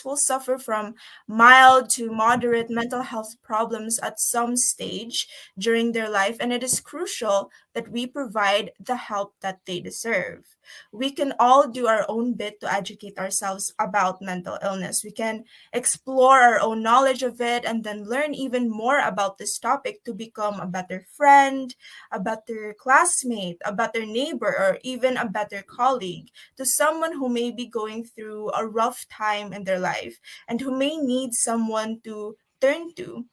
will suffer from mild to moderate mental health problems at some stage during their life, and it is crucial that we provide the help that they deserve. We can all do our own bit to educate ourselves about mental illness. We can explore our own knowledge of it and then learn even more about this topic to become a better friend, a better classmate, a better neighbor, or even a better colleague to someone who may be going through a rough time in their life and who may need someone to turn to.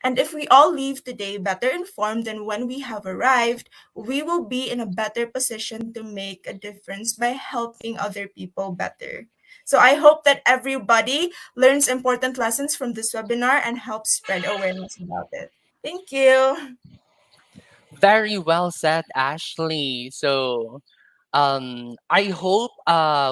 And if we all leave today better informed than when we have arrived, we will be in a better position to make a difference by helping other people better. So I hope that everybody learns important lessons from this webinar and helps spread awareness about it. Thank you. Very well said, Ashley. So, I hope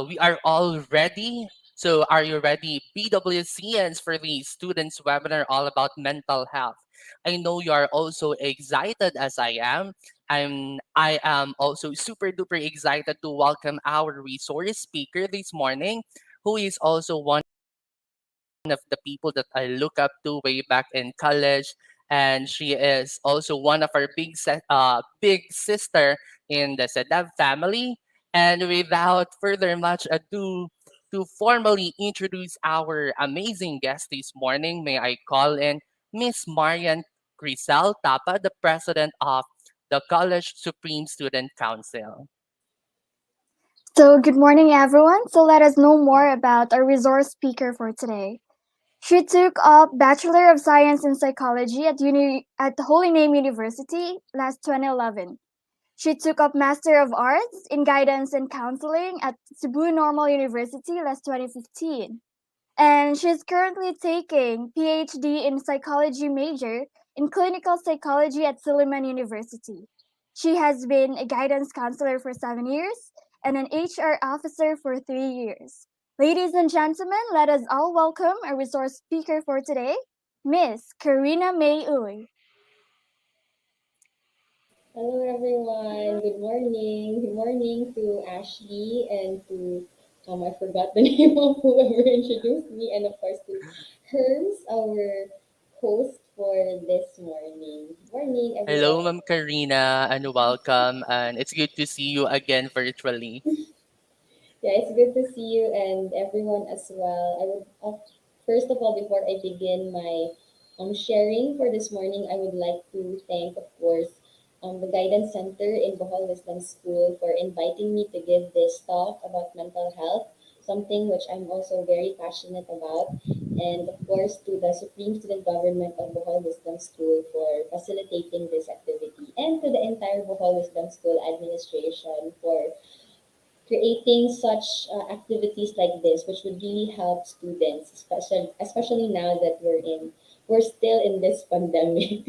we are all ready. So, are you ready, BWCNs, for the students' webinar all about mental health? I know you are also excited as I am. I am also super duper excited to welcome our resource speaker this morning, who is also one of the people that I look up to way back in college. And she is also one of our big sister in the Sedav family. And without further much ado, to formally introduce our amazing guest this morning, may I call in Miss Marian Crisel Tapa, the president of the College Supreme Student Council. So, good morning, everyone. So, let us know more about our resource speaker for today. She took up Bachelor of Science in Psychology at Holy Name University last 2011. She took up Master of Arts in Guidance and Counseling at Cebu Normal University last 2015. And she's currently taking PhD in Psychology major in Clinical Psychology at Silliman University. She has been a guidance counselor for 7 years and an HR officer for 3 years. Ladies and gentlemen, let us all welcome our resource speaker for today, Miss Karina May Uy. Hello everyone. Good morning. Good morning to Ashley and to I forgot the name of whoever introduced me, and of course to Herms, our host for this morning. Morning Hello, everyone. Ma'am Karina, and welcome. And it's good to see you again virtually. Yeah, it's good to see you and everyone as well. I would first of all, before I begin my sharing for this morning, I would like to thank, of course, the Guidance Center in Bohol Wisdom School for inviting me to give this talk about mental health, something which I'm also very passionate about. And of course, to the Supreme Student Government of Bohol Wisdom School for facilitating this activity, and to the entire Bohol Wisdom School administration for creating such activities like this, which would really help students, especially now that we're still in this pandemic.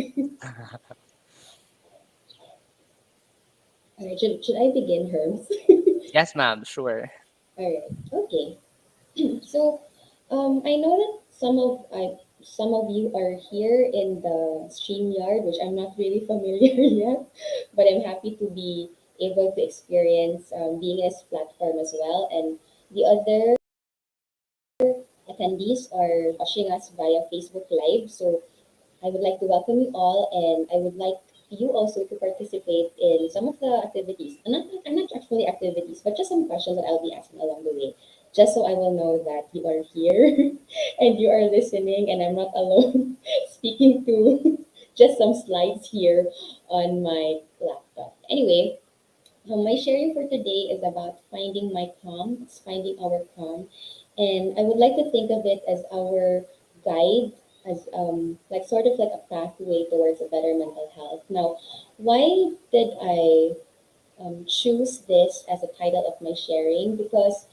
All right, should I begin, Herms? Yes, ma'am, sure. All right, okay. So, I know that some of you are here in the StreamYard, which I'm not really familiar yet, but I'm happy to be able to experience being in this platform as well. And the other attendees are watching us via Facebook Live. So I would like to welcome you all, and I would like you also to participate in some of the activities. And not actually activities, but just some questions that I'll be asking along the way, just so I will know that you are here and you are listening, and I'm not alone speaking to just some slides here on my laptop. Anyway, my sharing for today is about finding my calm. It's finding our calm, and I would like to think of it as our guide, as like sort of like a pathway towards a better mental health. Now, why did I choose this as a title of my sharing? Because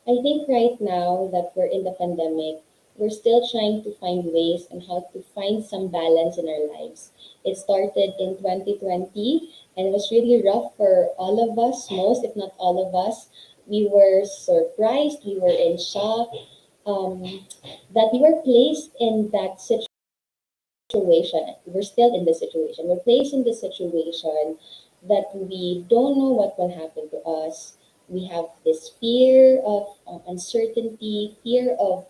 I think right now that we're in the pandemic, we're still trying to find ways on how to find some balance in our lives. It started in 2020, and it was really rough for all of us, most if not all of us. We were surprised, we were in shock, um, that we were placed in that situation. We're still in this situation. We're placed in this situation that we don't know what will happen to us. We have this fear of uncertainty, fear of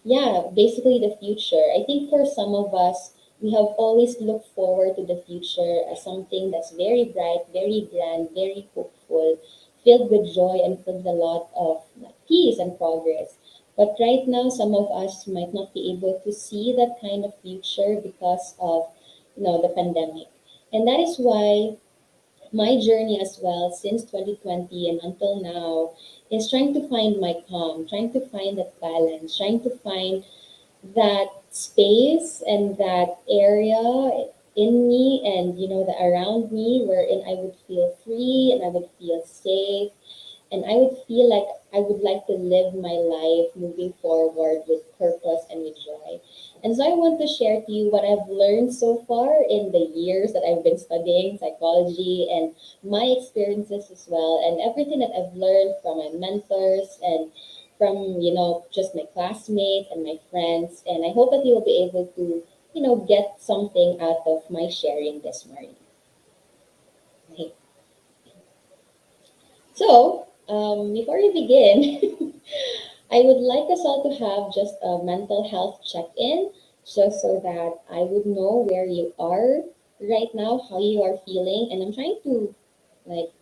yeah, basically the future. I think for some of us, we have always looked forward to the future as something that's very bright, very grand, very hopeful, filled with joy and filled with a lot of peace and progress. But right now, some of us might not be able to see that kind of future because of, the pandemic. And that is why my journey as well since 2020 and until now is trying to find my calm, trying to find that balance, trying to find that space and that area in me and the around me wherein I would feel free and I would feel safe and I would feel like I would like to live my life moving forward with purpose and with joy. And so I want to share to you what I've learned so far in the years that I've been studying psychology and my experiences as well, and everything that I've learned from my mentors and from, just my classmates and my friends. And I hope that you will be able to, get something out of my sharing this morning. Okay. So, before we begin, I would like us all to have just a mental health check-in, just so that I would know where you are right now, how you are feeling, and I'm trying to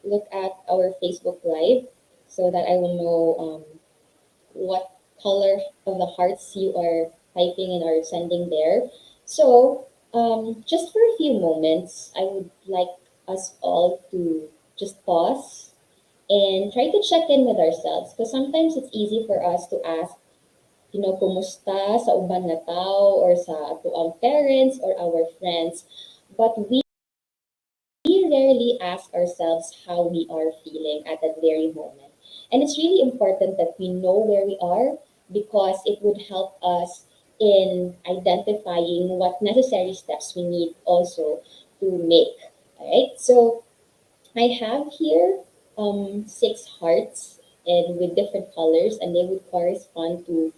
look at our Facebook Live so that I will know what color of the hearts you are typing and are sending there. So, just for a few moments, I would like us all to just pause and try to check in with ourselves because sometimes it's easy for us to ask, kumusta sa uban na tao or sa atuang parents or our friends, but we rarely ask ourselves how we are feeling at that very moment. And it's really important that we know where we are because it would help us in identifying what necessary steps we need also to make. All right. So I have here six hearts and with different colors, and they would correspond to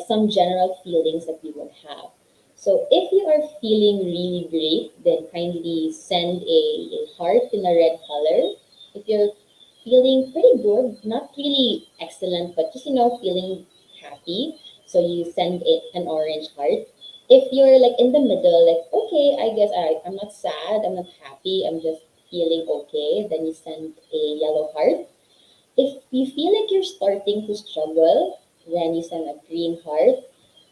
some general feelings that we would have. So if you are feeling really great, then kindly send a heart in a red color. If you're feeling pretty good, not really excellent, but just feeling happy, so you send it an orange heart. If you're in the middle, okay, I guess I'm not sad, I'm not happy, I'm just feeling okay, then you send a yellow heart. If you feel like you're starting to struggle, then you send a green heart.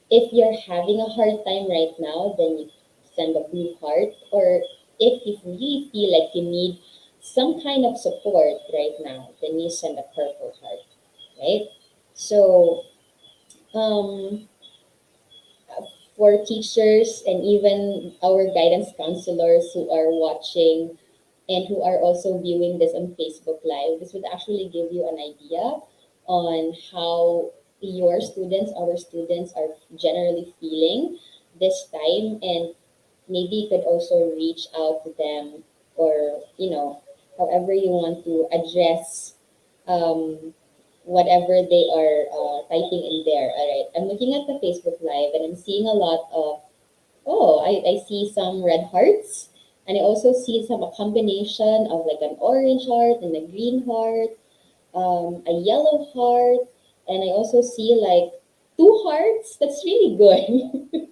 If you're having a hard time right now, then you send a blue heart. Or if you really feel like you need some kind of support right now, then you send a purple heart, right? So, um, for teachers and even our guidance counselors who are watching and who are also viewing this on Facebook Live, this would actually give you an idea on how your students, our students, are generally feeling this time, and maybe you could also reach out to them, or however you want to address um, whatever they are typing in there. All right, I'm looking at the Facebook Live and I'm seeing a lot of, oh, I see some red hearts. And I also see some a combination of an orange heart and a green heart, a yellow heart, and I also see two hearts. That's really good.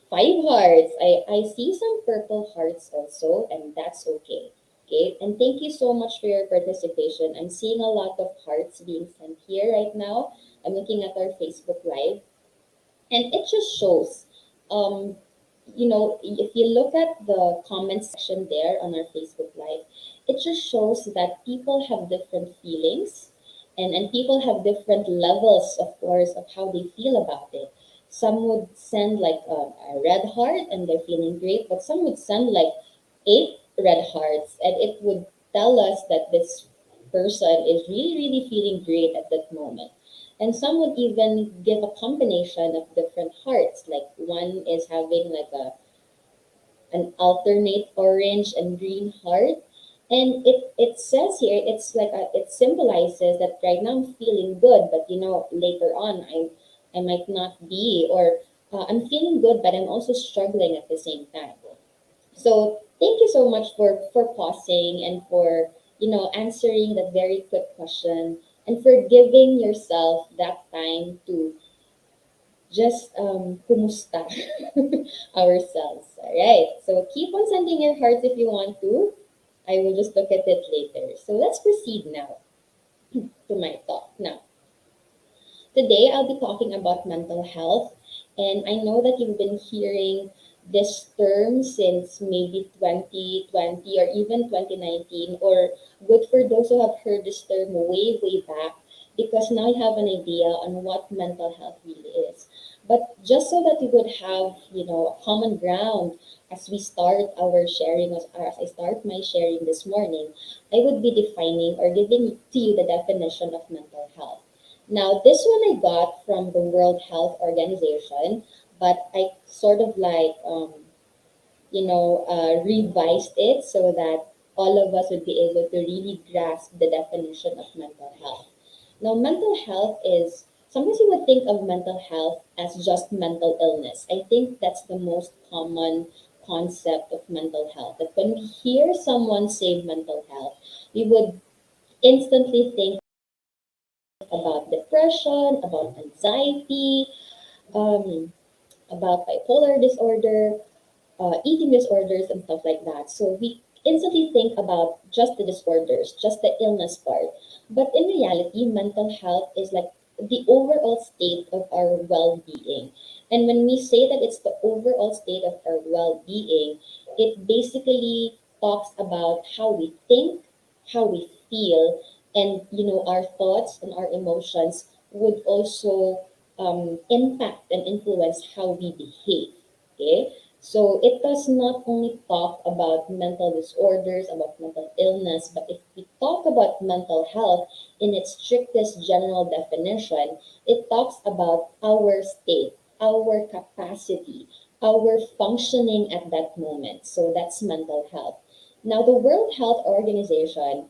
Five hearts. I see some purple hearts also, and that's okay. Okay, and thank you so much for your participation. I'm seeing a lot of hearts being sent here right now. I'm looking at our Facebook Live, and it just shows, um, if you look at the comment section there on our Facebook Live, it just shows that people have different feelings, and people have different levels, of course, of how they feel about it. Some would send a red heart and they're feeling great, but some would send eight red hearts, and it would tell us that this person is really, really feeling great at that moment. And some would even give a combination of different hearts. Like one is having an alternate orange and green heart. And it says here, it symbolizes that right now I'm feeling good, but later on I might not be, or I'm feeling good, but I'm also struggling at the same time. So thank you so much for pausing and for answering that very quick question and for giving yourself that time to just kumusta ourselves. All right. So keep on sending your hearts if you want to. I will just look at it later. So let's proceed now to my talk. Now, today I'll be talking about mental health, and I know that you've been hearing this term since maybe 2020 or even 2019, or good for those who have heard this term way, way back, because now you have an idea on what mental health really is. But just so that we would have, a common ground as we start our sharing, or as I start my sharing this morning, I would be defining or giving to you the definition of mental health. Now, this one I got from the World Health Organization, but I sort of like, revised it so that all of us would be able to really grasp the definition of mental health. Now, mental health is sometimes you would think of mental health as just mental illness. I think that's the most common concept of mental health. That when we hear someone say mental health, we would instantly think about depression, about anxiety, um, about bipolar disorder, eating disorders, and stuff like that. So we instantly think about just the disorders, just the illness part. But in reality, mental health is like the overall state of our well being. And when we say that it's the overall state of our well being, it basically talks about how we think, how we feel, and our thoughts and our emotions would also impact and influence how we behave. Okay, so it does not only talk about mental disorders, about mental illness, but if we talk about mental health in its strictest general definition, it talks about our state, our capacity, our functioning at that moment. So that's mental health. Now, the World Health Organization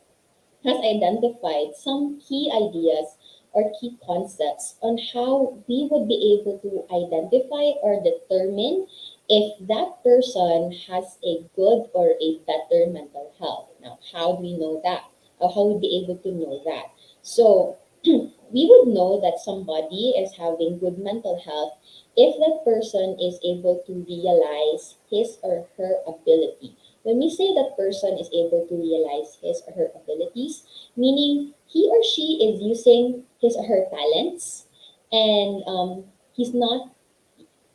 has identified some key ideas or key concepts on how we would be able to identify or determine if that person has a good or a better mental health. Now, how do we know that? Or how would we be able to know that? So, we would know that somebody is having good mental health if that person is able to realize his or her ability. When we say that person is able to realize his or her abilities, meaning he or she is using his or her talents, and he's not,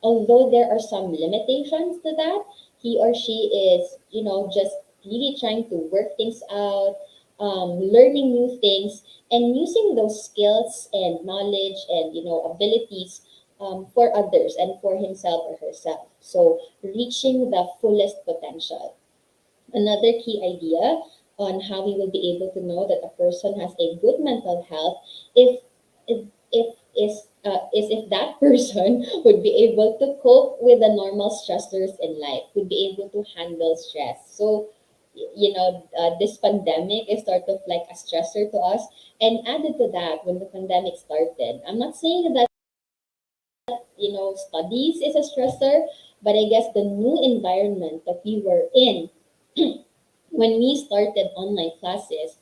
although there are some limitations to that, he or she is, just really trying to work things out, learning new things, and using those skills and knowledge and, abilities for others and for himself or herself. So, reaching the fullest potential. Another key idea on how we will be able to know that a person has a good mental health if is if that person would be able to cope with the normal stressors in life, would be able to handle stress. So this pandemic is sort of like a stressor to us. And added to that, when the pandemic started, I'm not saying that studies is a stressor, but I guess the new environment that we were in when we started online classes,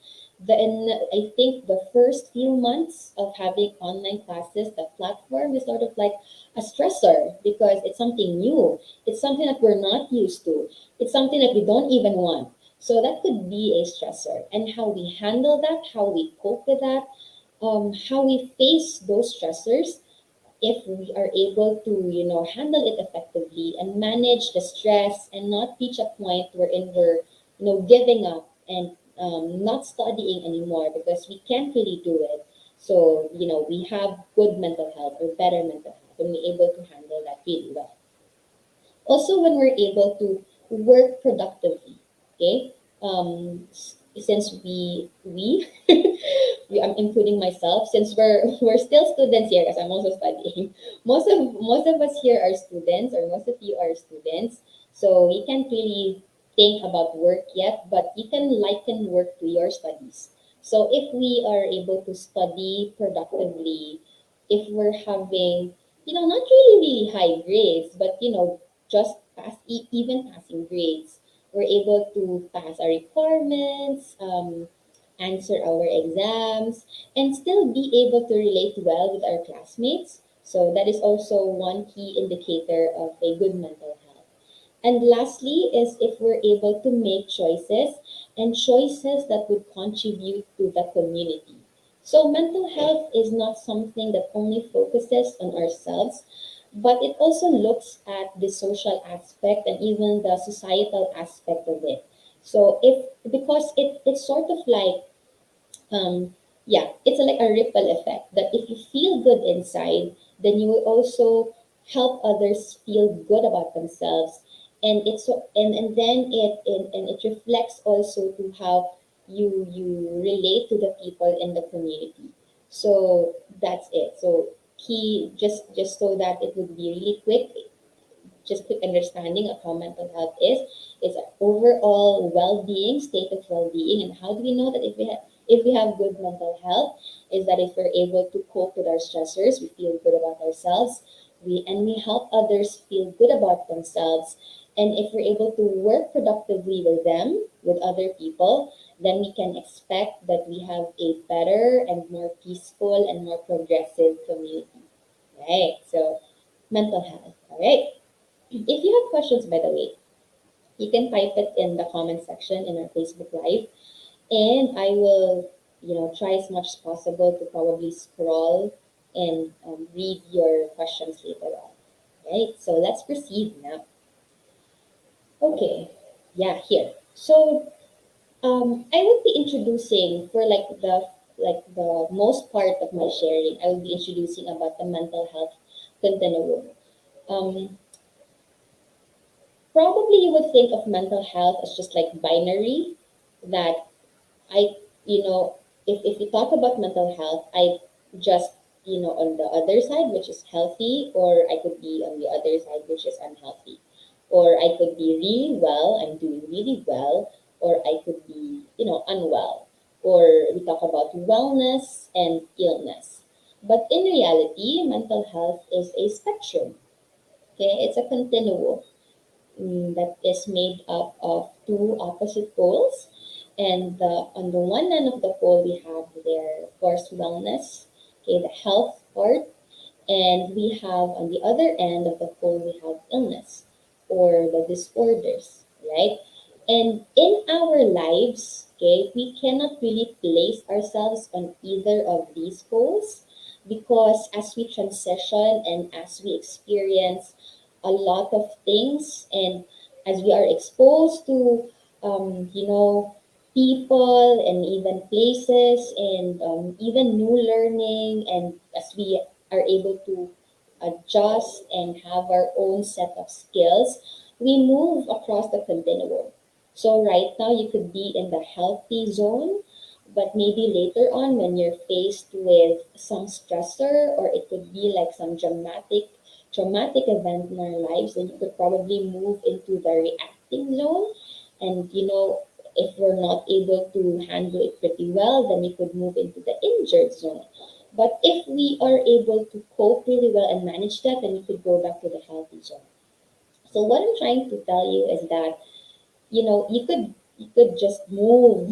I think the first few months of having online classes, the platform is sort of like a stressor because it's something new. It's something that we're not used to. It's something that we don't even want. So that could be a stressor. And how we handle that, how we cope with that, how we face those stressors, if we are able to handle it effectively and manage the stress and not reach a point wherein we're giving up and not studying anymore because we can't really do it. So we have good mental health or better mental health when we're able to handle that really well. Also, when we're able to work productively. Okay, since we I'm including myself, since we're still students here, because I'm also studying. Most of us here are students, or most of you are students, so we can't really think about work yet, but you can liken work to your studies. So if we are able to study productively, if we're having not really really high grades, but just even passing grades, we're able to pass our requirements, answer our exams, and still be able to relate well with our classmates, So that is also one key indicator of a good mental health. And lastly is if we're able to make choices and choices that would contribute to the community. So mental health is not something that only focuses on ourselves, but it also looks at the social aspect and even the societal aspect of it. So if because it's sort of like yeah, it's like a ripple effect that if you feel good inside, then you will also help others feel good about themselves, and and then it reflects also to how you relate to the people in the community. So that's it. So key, just so that it would be really quick, just quick understanding of how mental health is an overall well-being, state of well-being. And how do we know that if we have good mental health is that if we're able to cope with our stressors, we feel good about ourselves, we help others feel good about themselves, and if we're able to work productively with them, with other people, then we can expect that we have a better and more peaceful and more progressive community. Right? So mental health. All right. If you have questions, by the way, you can type it in the comment section in our Facebook Live, and I will, try as much as possible to probably scroll and read your questions later on. Right? So let's proceed now. Okay. Yeah, here. So I would be introducing for like the most part of my sharing. I will be introducing about the mental health continuum. Um, Probably you would think of mental health as just like binary, that I, if you talk about mental health, I just, on the other side, which is healthy, or I could be on the other side, which is unhealthy. Or I could be really well, I'm doing really well, or I could be, unwell. Or we talk about wellness and illness. But in reality, mental health is a spectrum. Okay, it's a continuum that is made up of two opposite poles. And on the one end of the pole, we have their, of course, wellness, okay, the health part. And we have on the other end of the pole, we have illness or the disorders, right? And in our lives, okay, we cannot really place ourselves on either of these poles because as we transition and as we experience a lot of things and as we are exposed to, people and even places and even new learning, and as we are able to adjust and have our own set of skills, we move across the continuum. So right now you could be in the healthy zone, but maybe later on when you're faced with some stressor or it could be like some traumatic event in our lives, then you could probably move into the reacting zone. And if we're not able to handle it pretty well, then we could move into the injured zone. But if we are able to cope really well and manage that, then we could go back to the healthy zone. So what I'm trying to tell you is that you could just move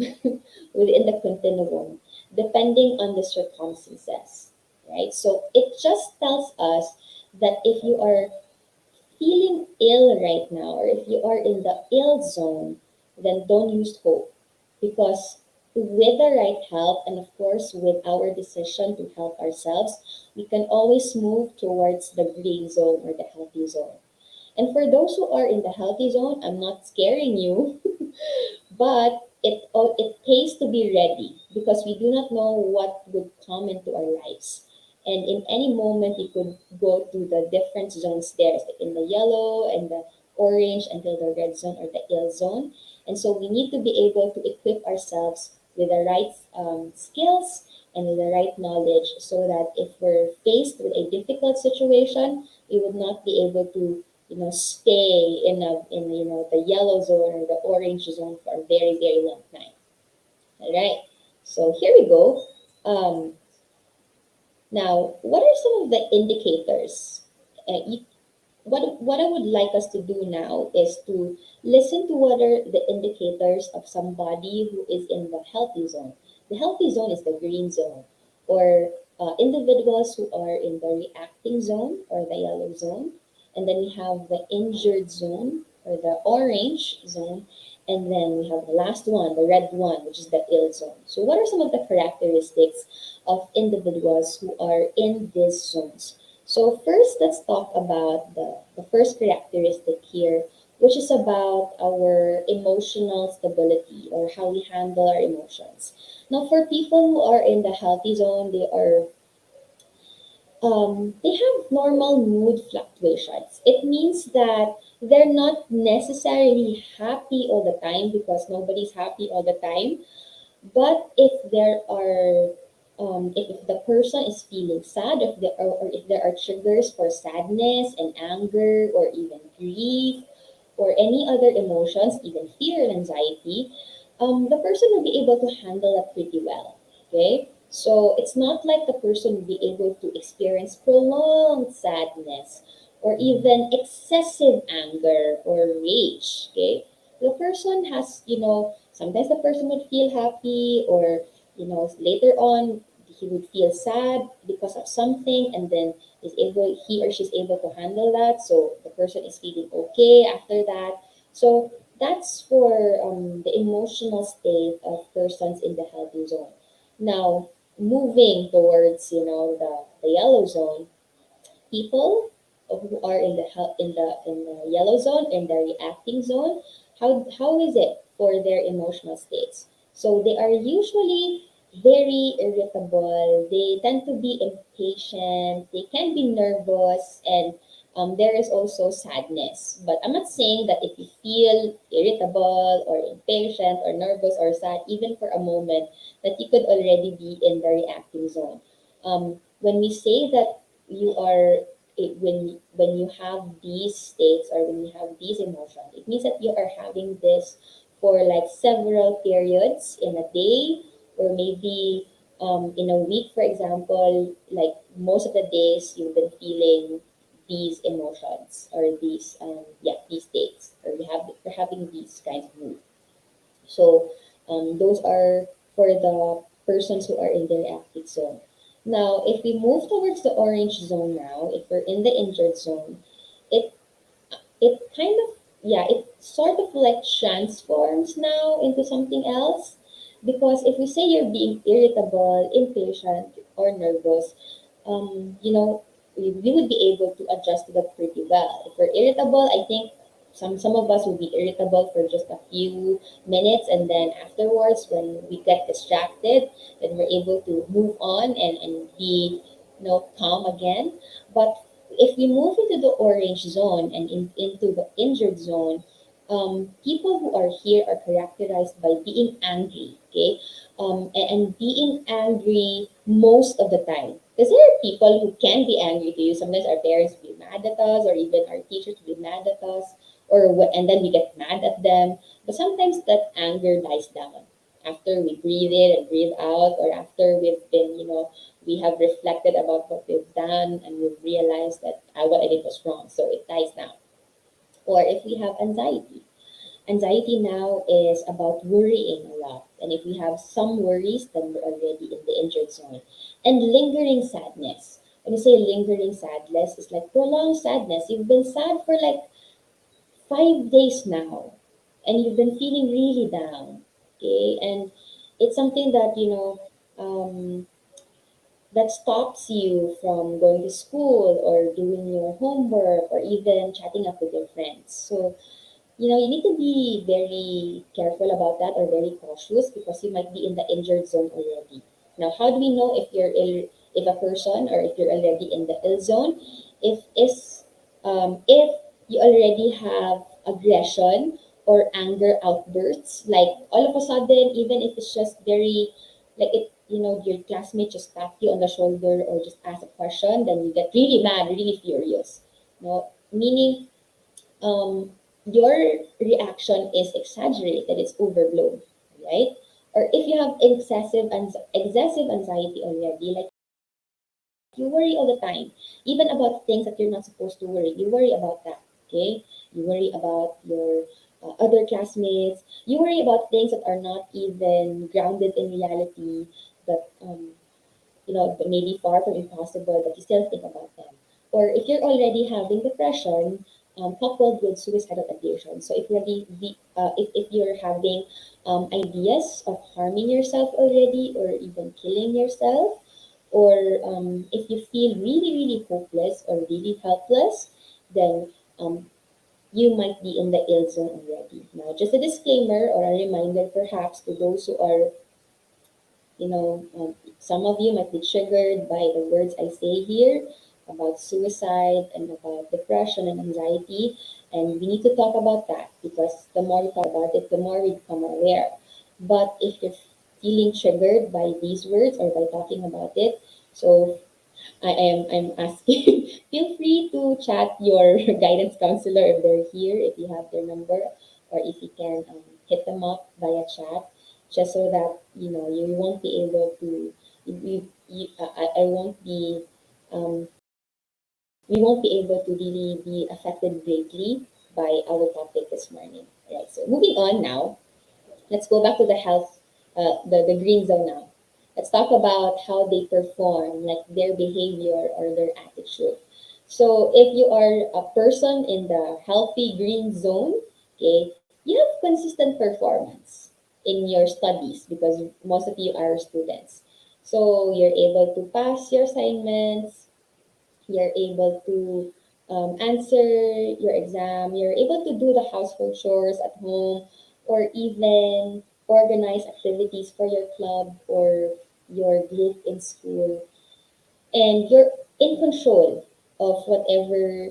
within the continuum depending on the circumstances, right? So it just tells us that if you are feeling ill right now, or if you are in the ill zone, then don't lose hope. Because with the right help, and of course with our decision to help ourselves, we can always move towards the green zone or the healthy zone. And for those who are in the healthy zone, I'm not scaring you, but it pays to be ready because we do not know what would come into our lives. And in any moment, you could go to the different zones there, like in the yellow and the orange until the red zone or the ill zone. And so we need to be able to equip ourselves with the right skills and with the right knowledge so that if we're faced with a difficult situation, we would not be able to stay in the yellow zone or the orange zone for a very very long time. All right. So here we go. Now, what are some of the indicators? What I would like us to do now is to listen to what are the indicators of somebody who is in the healthy zone. The healthy zone is the green zone, or individuals who are in the reacting zone or the yellow zone, and then we have the injured zone or the orange zone, and then we have the last one, the red one, which is the ill zone. So, what are some of the characteristics of individuals who are in these zones? So, first, let's talk about the first characteristic here, which is about our emotional stability or how we handle our emotions. Now, for people who are in the healthy zone, they have normal mood fluctuations. It means that they're not necessarily happy all the time because nobody's happy all the time. But if the person is feeling sad, or if there are triggers for sadness and anger, or even grief, or any other emotions, even fear and anxiety, the person will be able to handle it pretty well. Okay, so it's not like the person will be able to experience prolonged sadness or even excessive anger or rage. Okay, the person has, sometimes the person would feel happy, or later on he would feel sad because of something, and then he or she's able to handle that, so the person is feeling okay after that. So that's for the emotional state of persons in the healthy zone. Now, moving towards the yellow zone, people who are in the yellow zone, in the reacting zone, how is it for their emotional states? So they are usually very irritable, they tend to be impatient, they can be nervous, and there is also sadness. But I'm not saying that if you feel irritable or impatient or nervous or sad even for a moment, that you could already be in the reacting zone. When we say that you are when you have these states, or when you have these emotions, it means that you are having this for like several periods in a day, or maybe in a week, for example. Like most of the days you've been feeling these emotions, or these states, or you're having these kinds of moods. So those are for the persons who are in the reactive zone. Now, if we move towards the orange zone now, if we're in the injured zone, it it kind of it sort of like transforms now into something else. Because if we say you're being irritable, impatient, or nervous, we would be able to adjust to that pretty well. If we're irritable, I think some of us will be irritable for just a few minutes, and then afterwards, when we get distracted, then we're able to move on and be calm again. But if we move into the orange zone and into the injured zone, people who are here are characterized by being angry, okay, and being angry most of the time. Because there are people who can be angry to you. Sometimes our parents will be mad at us, or even our teachers will be mad at us, and then we get mad at them. But sometimes that anger dies down after we breathe in and breathe out, or after we have reflected about what we've done, and we've realized that what I did was wrong, so it dies down. Or if we have anxiety, anxiety now is about worrying a lot. And if we have some worries, then we're already in the injured zone. And lingering sadness. When you say lingering sadness, it's like prolonged sadness. You've been sad for like 5 days now, and you've been feeling really down. Okay. And it's something that, that stops you from going to school, or doing your homework, or even chatting up with your friends. So you need to be very careful about that, or very cautious, because you might be in the injured zone already. Now, how do we know if a person, or if you're already in the ill zone? If you already have aggression or anger outbursts, like all of a sudden, even if it's just very, like your classmate just tapped you on the shoulder, or just ask a question, then you get really mad, really furious. Meaning your reaction is exaggerated, it's overblown, right? Or if you have excessive anxiety already, like you worry all the time, even about things that you're not supposed to worry, you worry about that, okay? You worry about your other classmates, you worry about things that are not even grounded in reality, that maybe far from impossible, but you still think about them. Or if you're already having depression, coupled with suicidal ideation. So if you're having ideas of harming yourself already, or even killing yourself, or if you feel really, really hopeless or really helpless, then um, you might be in the ill zone already. Now, just a disclaimer or a reminder, perhaps, to those who are, some of you might be triggered by the words I say here about suicide and about depression and anxiety. And we need to talk about that, because the more we talk about it, the more we become aware. But if you're feeling triggered by these words or by talking about it, so I'm asking, feel free to chat your guidance counselor if they're here, if you have their number, or if you can hit them up via chat, just so that you won't be able to. I won't be. Um, we won't be able to really be affected greatly by our topic this morning. Right. So moving on now, let's go back to the health, the green zone now. Let's talk about how they perform, like their behavior or their attitude. So if you are a person in the healthy green zone, okay, you have consistent performance in your studies, because most of you are students. So you're able to pass your assignments, you're able to answer your exam, you're able to do the household chores at home, or even organize activities for your club or your group in school, and you're in control of whatever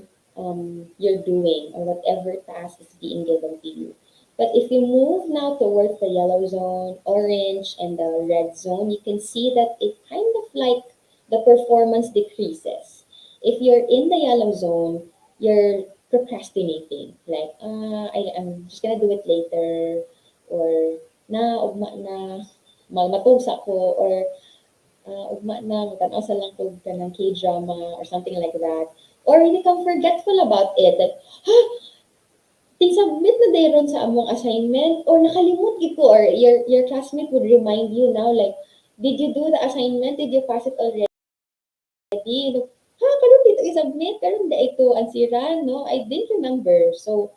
you're doing or whatever task is being given to you. But if you move now towards the yellow zone, orange, and the red zone, you can see that it kind of like the performance decreases. If you're in the yellow zone, you're procrastinating. Like, I'm just gonna do it later, or ugma na, matulsa ko, or ugma na, magtanaw sa lang kog kanang K-drama or something like that. Or you become forgetful about it. Like, submit na dayron sa among assignment, or nakalimot gid ko, or your classmate would remind you now, like, did you do the assignment? Did you pass it already? Like, karon dito i-submit, karon da ito ansiran, no? I didn't remember. So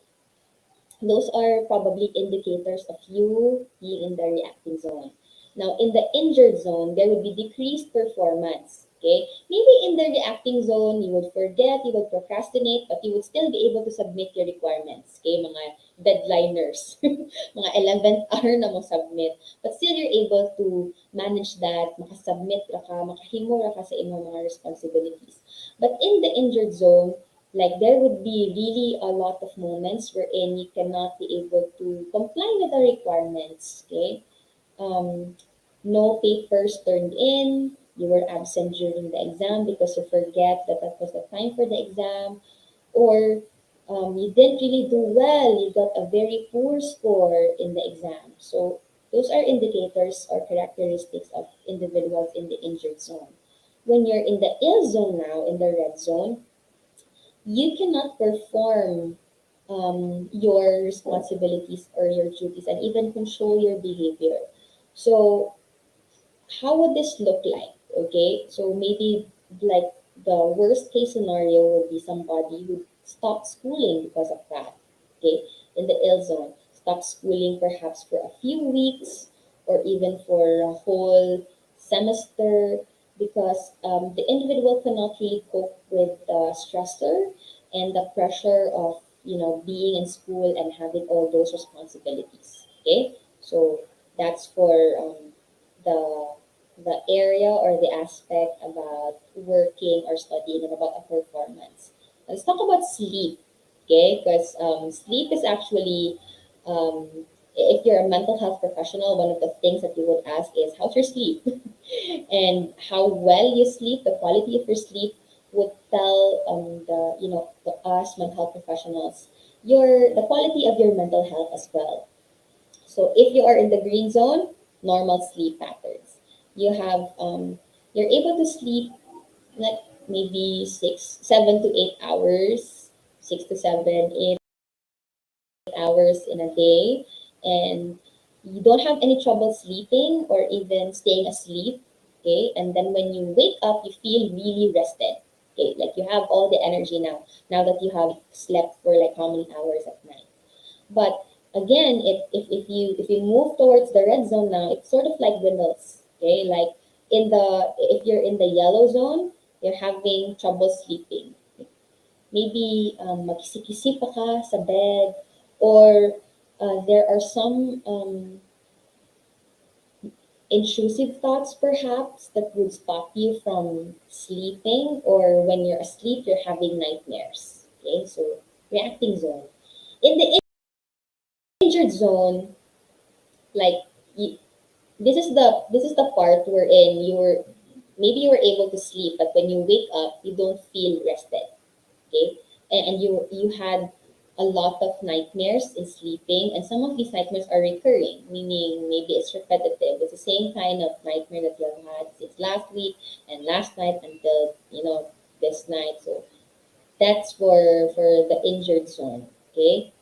those are probably indicators of you being in the reacting zone. Now, in the injured zone, there would be decreased performance. Okay, maybe in the reacting zone, you would forget, you would procrastinate, but you would still be able to submit your requirements. Okay, mga deadliners, mga 11th hour na mo submit. But still, you're able to manage that, makasubmit ra ka, makahimo ra ka sa imong mga responsibilities. But in the injured zone, like, there would be really a lot of moments wherein you cannot be able to comply with the requirements. Okay, um, no papers turned in, you were absent during the exam because you forget that that was the time for the exam, or you didn't really do well, you got a very poor score in the exam. So those are indicators or characteristics of individuals in the injured zone. When you're in the ill zone now, in the red zone, you cannot perform your responsibilities or your duties and even control your behavior. So how would this look like? Okay, so maybe, like, the worst case scenario would be somebody who stopped schooling because of that. Okay, in the ill zone, stop schooling perhaps for a few weeks or even for a whole semester, because the individual cannot really cope with the stressor and the pressure of being in school and having all those responsibilities. Okay, so that's for the the area or the aspect about working or studying and about a performance. Let's talk about sleep, okay? Because sleep is actually, if you're a mental health professional, one of the things that you would ask is, how's your sleep? And how well you sleep, the quality of your sleep would tell the us mental health professionals the quality of your mental health as well. So if you are in the green zone, normal sleep patterns. You have you're able to sleep like maybe 7 to 8 hours, 6 to 7, 8 hours in a day, and you don't have any trouble sleeping or even staying asleep. Okay, and then when you wake up, you feel really rested. Okay, like you have all the energy now that you have slept for like how many hours at night. But again, if you move towards the red zone now, it's sort of like dwindles. Okay, like if you're in the yellow zone, you're having trouble sleeping. Maybe magkisi-kisi pa ka sa bed, or there are some intrusive thoughts perhaps that would stop you from sleeping, or when you're asleep, you're having nightmares. Okay, so reacting zone. In the injured zone, like you, this is the part wherein you were able to sleep, but when you wake up, you don't feel rested. Okay, and you had a lot of nightmares in sleeping, and some of these nightmares are recurring, meaning maybe it's repetitive. It's the same kind of nightmare that you have had since last week and last night until this night. So that's for the injured zone. Okay,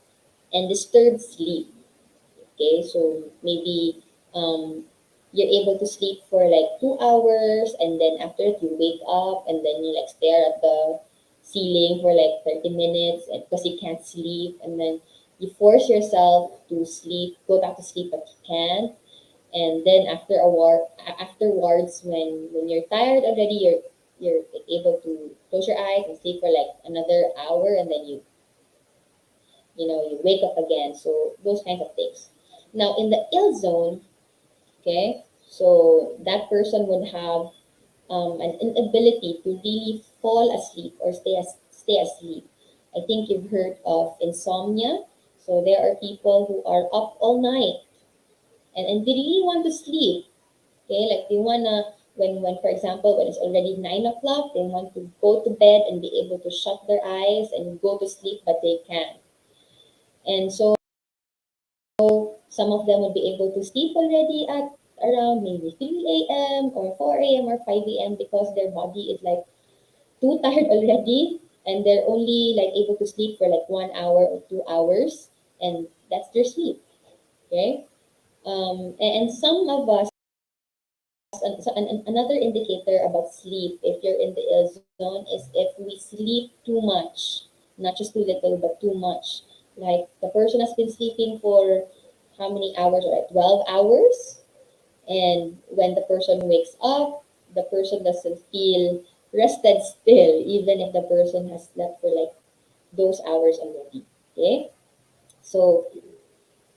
and disturbed sleep. Okay, so maybe um, you're able to sleep for like 2 hours, and then after it, you wake up, and then you like stare at the ceiling for like 30 minutes and because you can't sleep, and then you force yourself to sleep, go back to sleep, but you can't. And then afterwards, when you're tired already, you're able to close your eyes and sleep for like another hour, and then you wake up again. So those kinds of things. Now in the ill zone, okay, so that person would have an inability to really fall asleep or stay asleep. I think you've heard of insomnia. So there are people who are up all night, and they really want to sleep. Okay, like they wanna when for example when it's already 9 o'clock, they want to go to bed and be able to shut their eyes and go to sleep, but they can't. And so some of them would be able to sleep already at around maybe 3 a.m. or 4 a.m. or 5 a.m. because their body is like too tired already, and they're only like able to sleep for like 1 hour or 2 hours, and that's their sleep. Okay. And some of us, another indicator about sleep, if you're in the ill zone, is if we sleep too much, not just too little, but too much. Like the person has been sleeping for how many hours, or like 12 hours, and when the person wakes up, the person doesn't feel rested still, even if the person has slept for like those hours already. Okay, so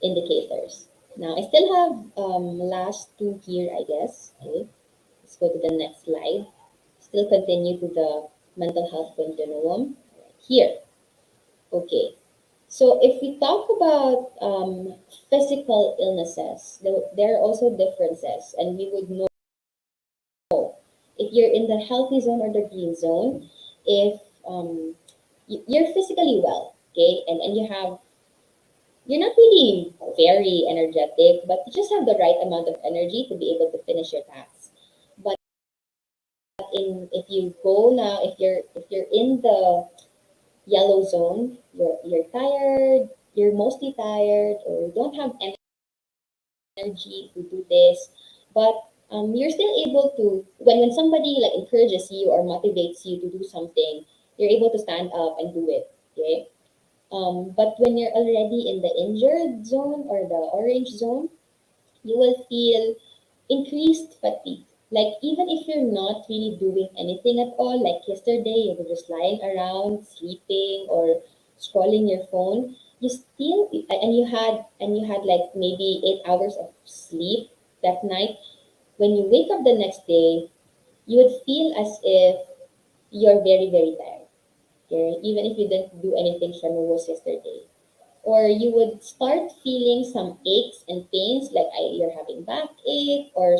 indicators. Now I still have last two here, I guess. Okay, let's go to the next slide. Still continue to the mental health continuum here. Okay, so if we talk about physical illnesses, there are also differences, and we would know if you're in the healthy zone or the green zone, if you're physically well, okay, and you're not really very energetic, but you just have the right amount of energy to be able to finish your tasks. But in if you go now, if you're in the yellow zone, you're tired, you're mostly tired, or you don't have energy to do this, but you're still able to when somebody like encourages you or motivates you to do something, you're able to stand up and do it. Okay. But when you're already in the injured zone or the orange zone, you will feel increased fatigue. Like even if you're not really doing anything at all, like yesterday you were just lying around, sleeping or scrolling your phone, you still and you had like maybe 8 hours of sleep that night. When you wake up the next day, you would feel as if you're very, very tired. Okay? Even if you didn't do anything strenuous yesterday, or you would start feeling some aches and pains, like you're having backache, or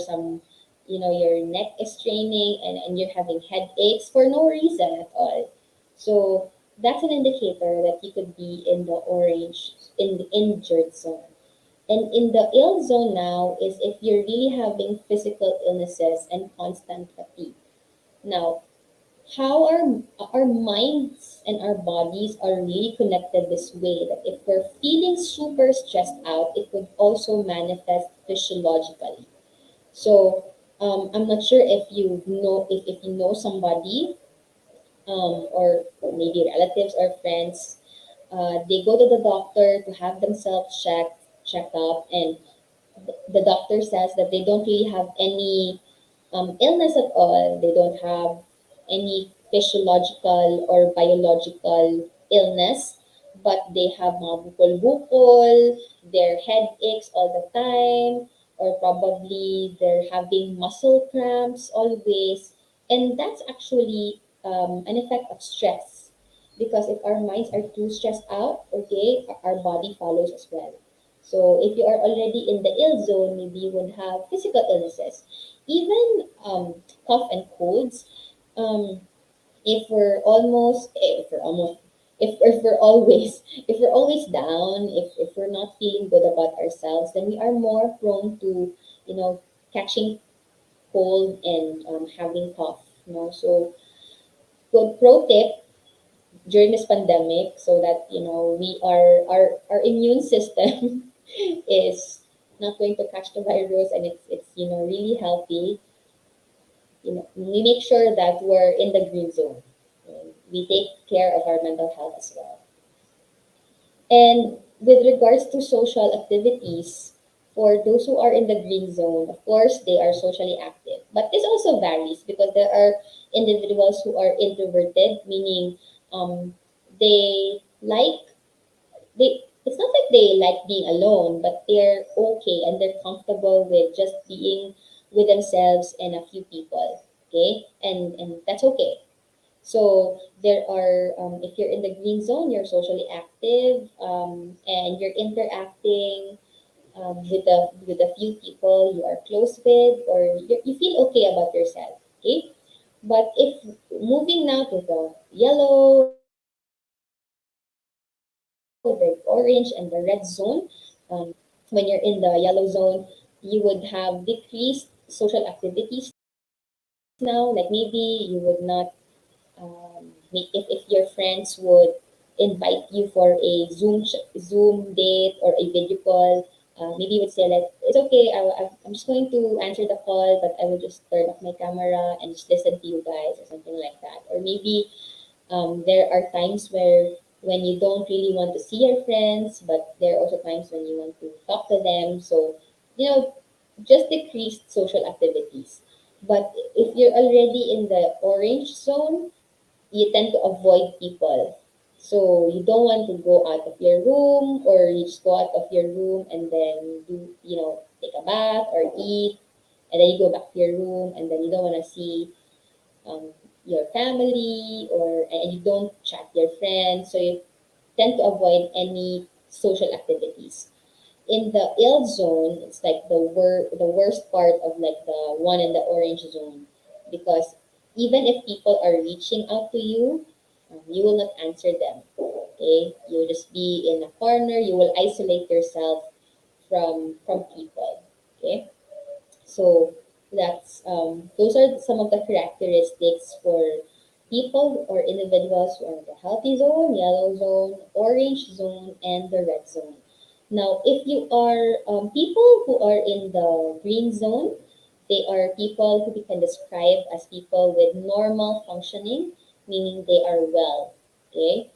your neck is straining, and you're having headaches for no reason at all. So that's an indicator that you could be in the injured zone. And in the ill zone now is if you're really having physical illnesses and constant fatigue. Now, how our minds and our bodies are really connected this way that if we're feeling super stressed out, it would also manifest physiologically. So I'm not sure if you know if you know somebody, or maybe relatives or friends. They go to the doctor to have themselves checked up, and the doctor says that they don't really have any illness at all. They don't have any physiological or biological illness, but they have mga bukol-bukol, their head aches all the time, or probably they're having muscle cramps always. And that's actually an effect of stress. Because if our minds are too stressed out, okay, our body follows as well. So if you are already in the ill zone, maybe you would have physical illnesses, even cough and colds. Um, if we're almost, if we're always, if we're always down, if we're not feeling good about ourselves, then we are more prone to, catching cold and having cough. So good pro tip during this pandemic, so that we are our immune system is not going to catch the virus, and it's really healthy. We make sure that we're in the green zone, and we take care of our mental health as well. And with regards to social activities, for those who are in the green zone, of course they are socially active, but this also varies because there are individuals who are introverted, meaning they like they it's not like they like being alone, but they're okay and they're comfortable with just being with themselves and a few people. Okay, and that's okay. So there are, if you're in the green zone, you're socially active, and you're interacting with a few people you are close with, or you feel okay about yourself. Okay, but if moving now to the yellow, the orange, and the red zone, when you're in the yellow zone, you would have decreased social activities now. Like maybe you would not, if your friends would invite you for a Zoom date or a video call, maybe you would say like, it's okay, I'm just going to answer the call, but I will just turn off my camera and just listen to you guys, or something like that. Or maybe there are times where when you don't really want to see your friends, but there are also times when you want to talk to them. So, you know, just decrease social activities. But if you're already in the orange zone, you tend to avoid people. So you don't want to go out of your room, or you just go out of your room and then take a bath or eat, and then you go back to your room, and then you don't want to see um, your family, or and you don't chat your friends, so you tend to avoid any social activities. In the ill zone, it's like the worst part of like the one in the orange zone, because even if people are reaching out to you, you will not answer them. Okay, you'll just be in a corner. You will isolate yourself from people. Okay, so that's those are some of the characteristics for people or individuals who are in the healthy zone, yellow zone, orange zone, and the red zone. Now, if you are people who are in the green zone, they are people who we can describe as people with normal functioning, meaning they are well. Okay,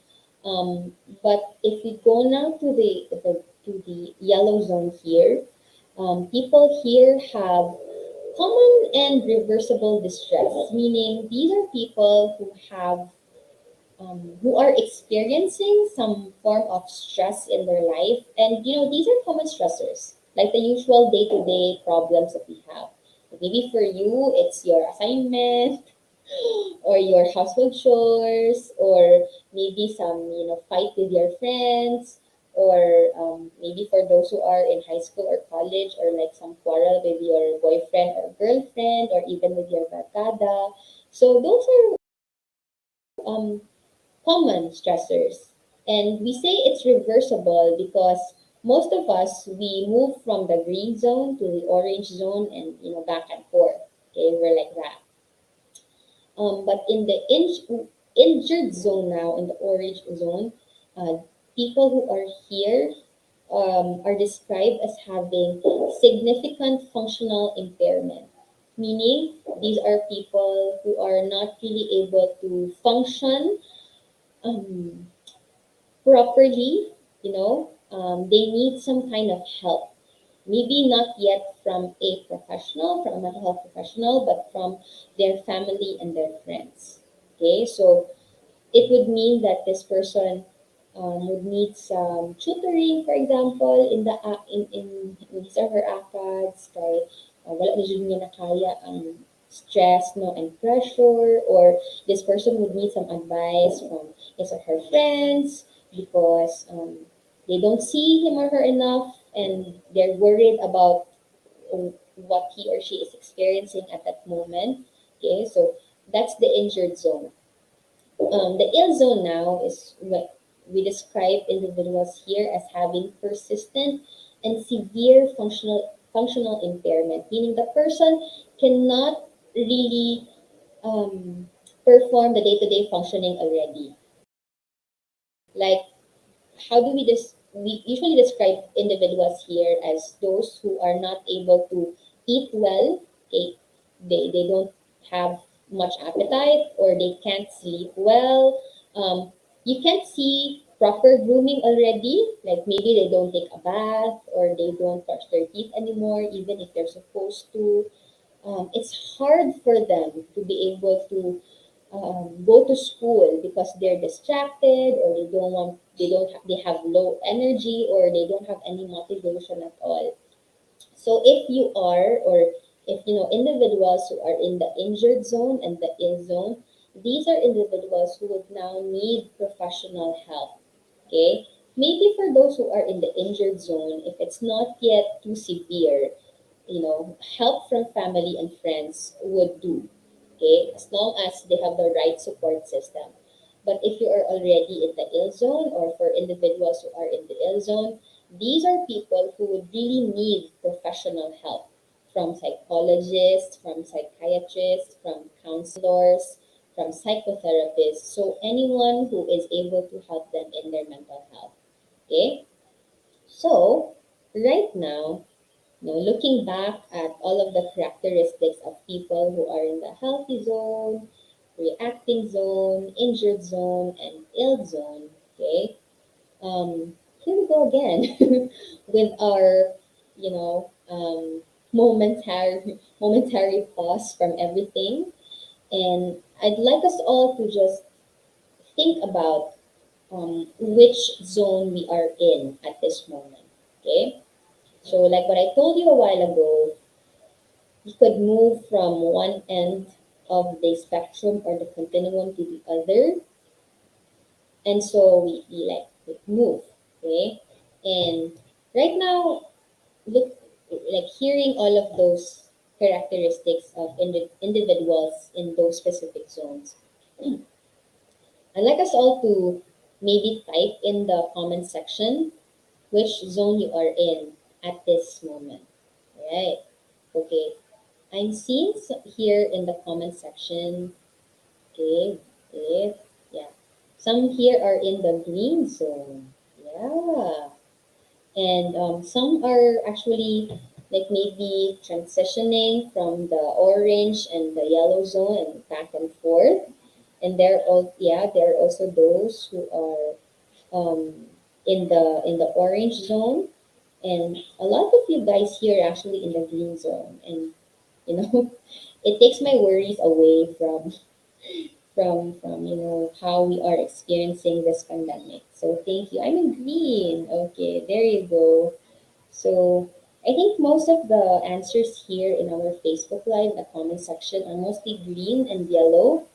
but if we go now to the yellow zone here, people here have common and reversible distress, meaning these are people who are experiencing some form of stress in their life, and these are common stressors, like the usual day-to-day problems that we have. Maybe for you, it's your assignment, or your household chores, or maybe some fight with your friends, or maybe for those who are in high school or college, or like some quarrel with your boyfriend or girlfriend, or even with your barkada. So those are common stressors, and we say it's reversible because most of us, we move from the green zone to the orange zone, and back and forth. Okay, we're like that. But in the injured zone now, in the orange zone, uh, people who are here are described as having significant functional impairment, meaning these are people who are not really able to function um, properly, they need some kind of help. Maybe not yet from a professional, from a mental health professional, but from their family and their friends. Okay, so it would mean that this person would need some tutoring, for example, in his or her ACADS, kay wala na jud niya nakaya ang stress, no, and pressure, or this person would need some advice from his or her friends because they don't see him or her enough and they're worried about what he or she is experiencing at that moment. Okay, so that's the injured zone. The ill zone now is what we describe individuals here as having persistent and severe functional impairment, meaning the person cannot really um, perform the day-to-day functioning already. Like, how do we usually describe individuals here as those who are not able to eat well. Okay, they don't have much appetite or they can't sleep well. You can't see proper grooming already, like maybe they don't take a bath or they don't brush their teeth anymore even if they're supposed to. It's hard for them to be able to go to school because they're distracted or they have low energy or they don't have any motivation at all. So if you are, or if you know individuals who are in the injured zone and the ill zone, these are individuals who would now need professional help. Okay, maybe for those who are in the injured zone, if it's not yet too severe, help from family and friends would do. Okay, as long as they have the right support system. But if you are already in the ill zone, or for individuals who are in the ill zone, these are people who would really need professional help from psychologists, from psychiatrists, from counselors, from psychotherapists. So anyone who is able to help them in their mental health. Okay, so right now, looking back at all of the characteristics of people who are in the healthy zone, reacting zone, injured zone, and ill zone, okay, here we go again with our, momentary pause from everything. And I'd like us all to just think about which zone we are in at this moment, okay? So, like what I told you a while ago, you could move from one end of the spectrum or the continuum to the other. And so we like move, okay? And right now, look, like hearing all of those characteristics of individuals in those specific zones. I'd like us all to maybe type in the comment section which zone you are in at this moment. Right? Okay. I'm seeing here in the comment section. Okay, okay, yeah. Some here are in the green zone. Yeah. And some are actually like maybe transitioning from the orange and the yellow zone and back and forth. And there are also those who are in the orange zone, and a lot of you guys here are actually in the green zone. And you know, it takes my worries away from how we are experiencing this pandemic. So thank you. I'm in green. Okay, there you go. So I think most of the answers here in our Facebook Live, the comment section, are mostly green and yellow.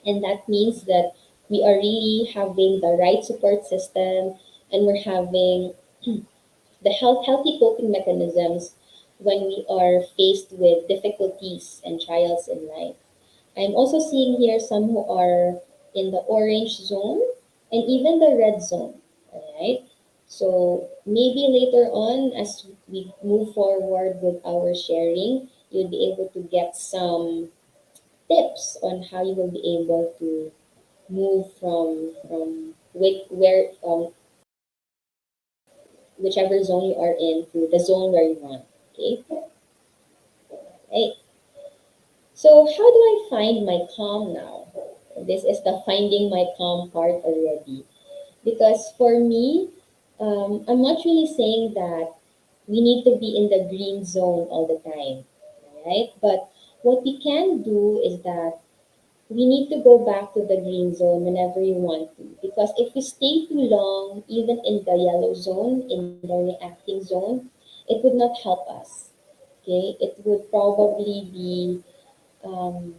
And that means that we are really having the right support system, and we're having the healthy coping mechanisms when we are faced with difficulties and trials in life. I'm also seeing here some who are in the orange zone and even the red zone. All right. So maybe later on, as we move forward with our sharing, you'll be able to get some tips on how you will be able to move from whichever zone you are in to the zone where you want. Okay. Right. So, how do I find my calm now? This is the finding my calm part already. Because for me, I'm not really saying that we need to be in the green zone all the time, right? But what we can do is that we need to go back to the green zone whenever you want to. Because if we stay too long, even in the yellow zone, in the reacting zone, it would not help us. Okay, it would probably be um,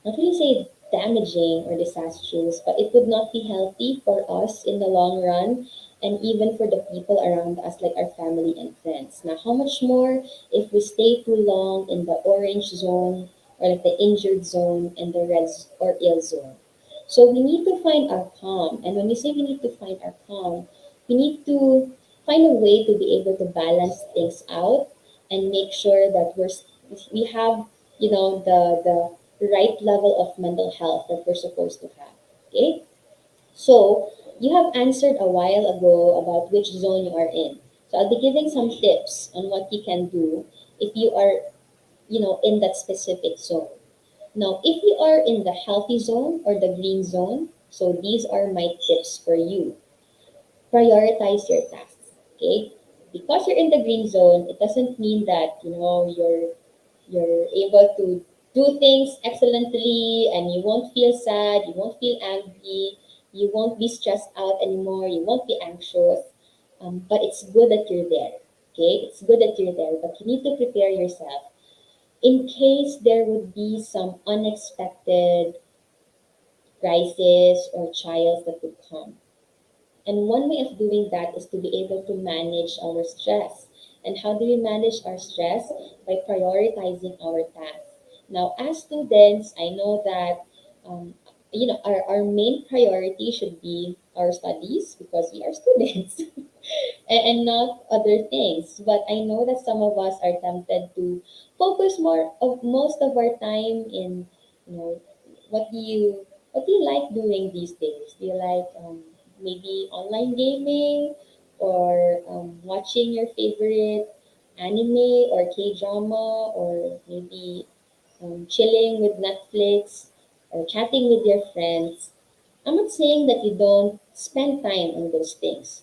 not really say damaging or disastrous, but it would not be healthy for us in the long run and even for the people around us, like our family and friends. Now, how much more if we stay too long in the orange zone or like the injured zone and the red or ill zone? So we need to find our calm. And when we say we need to find our calm, we need to find a way to be able to balance things out and make sure that we have the right level of mental health that we're supposed to have. Okay? So, you have answered a while ago about which zone you are in. So, I'll be giving some tips on what you can do if you are, in that specific zone. Now, if you are in the healthy zone or the green zone, so these are my tips for you. Prioritize your tasks. Okay? Because you're in the green zone, it doesn't mean that, you're able to do things excellently and you won't feel sad, you won't feel angry, you won't be stressed out anymore, you won't be anxious. But it's good that you're there. Okay, it's good that you're there, but you need to prepare yourself in case there would be some unexpected crisis or trials that would come. And one way of doing that is to be able to manage our stress. And how do we manage our stress? By prioritizing our tasks. Now, as students, I know that our main priority should be our studies because we are students and not other things. But I know that some of us are tempted to focus more of most of our time in, you know, what do you what do you like doing these days? Do you like maybe online gaming or watching your favorite anime or K drama or maybe chilling with Netflix or chatting with your friends? I'm not saying that you don't spend time on those things,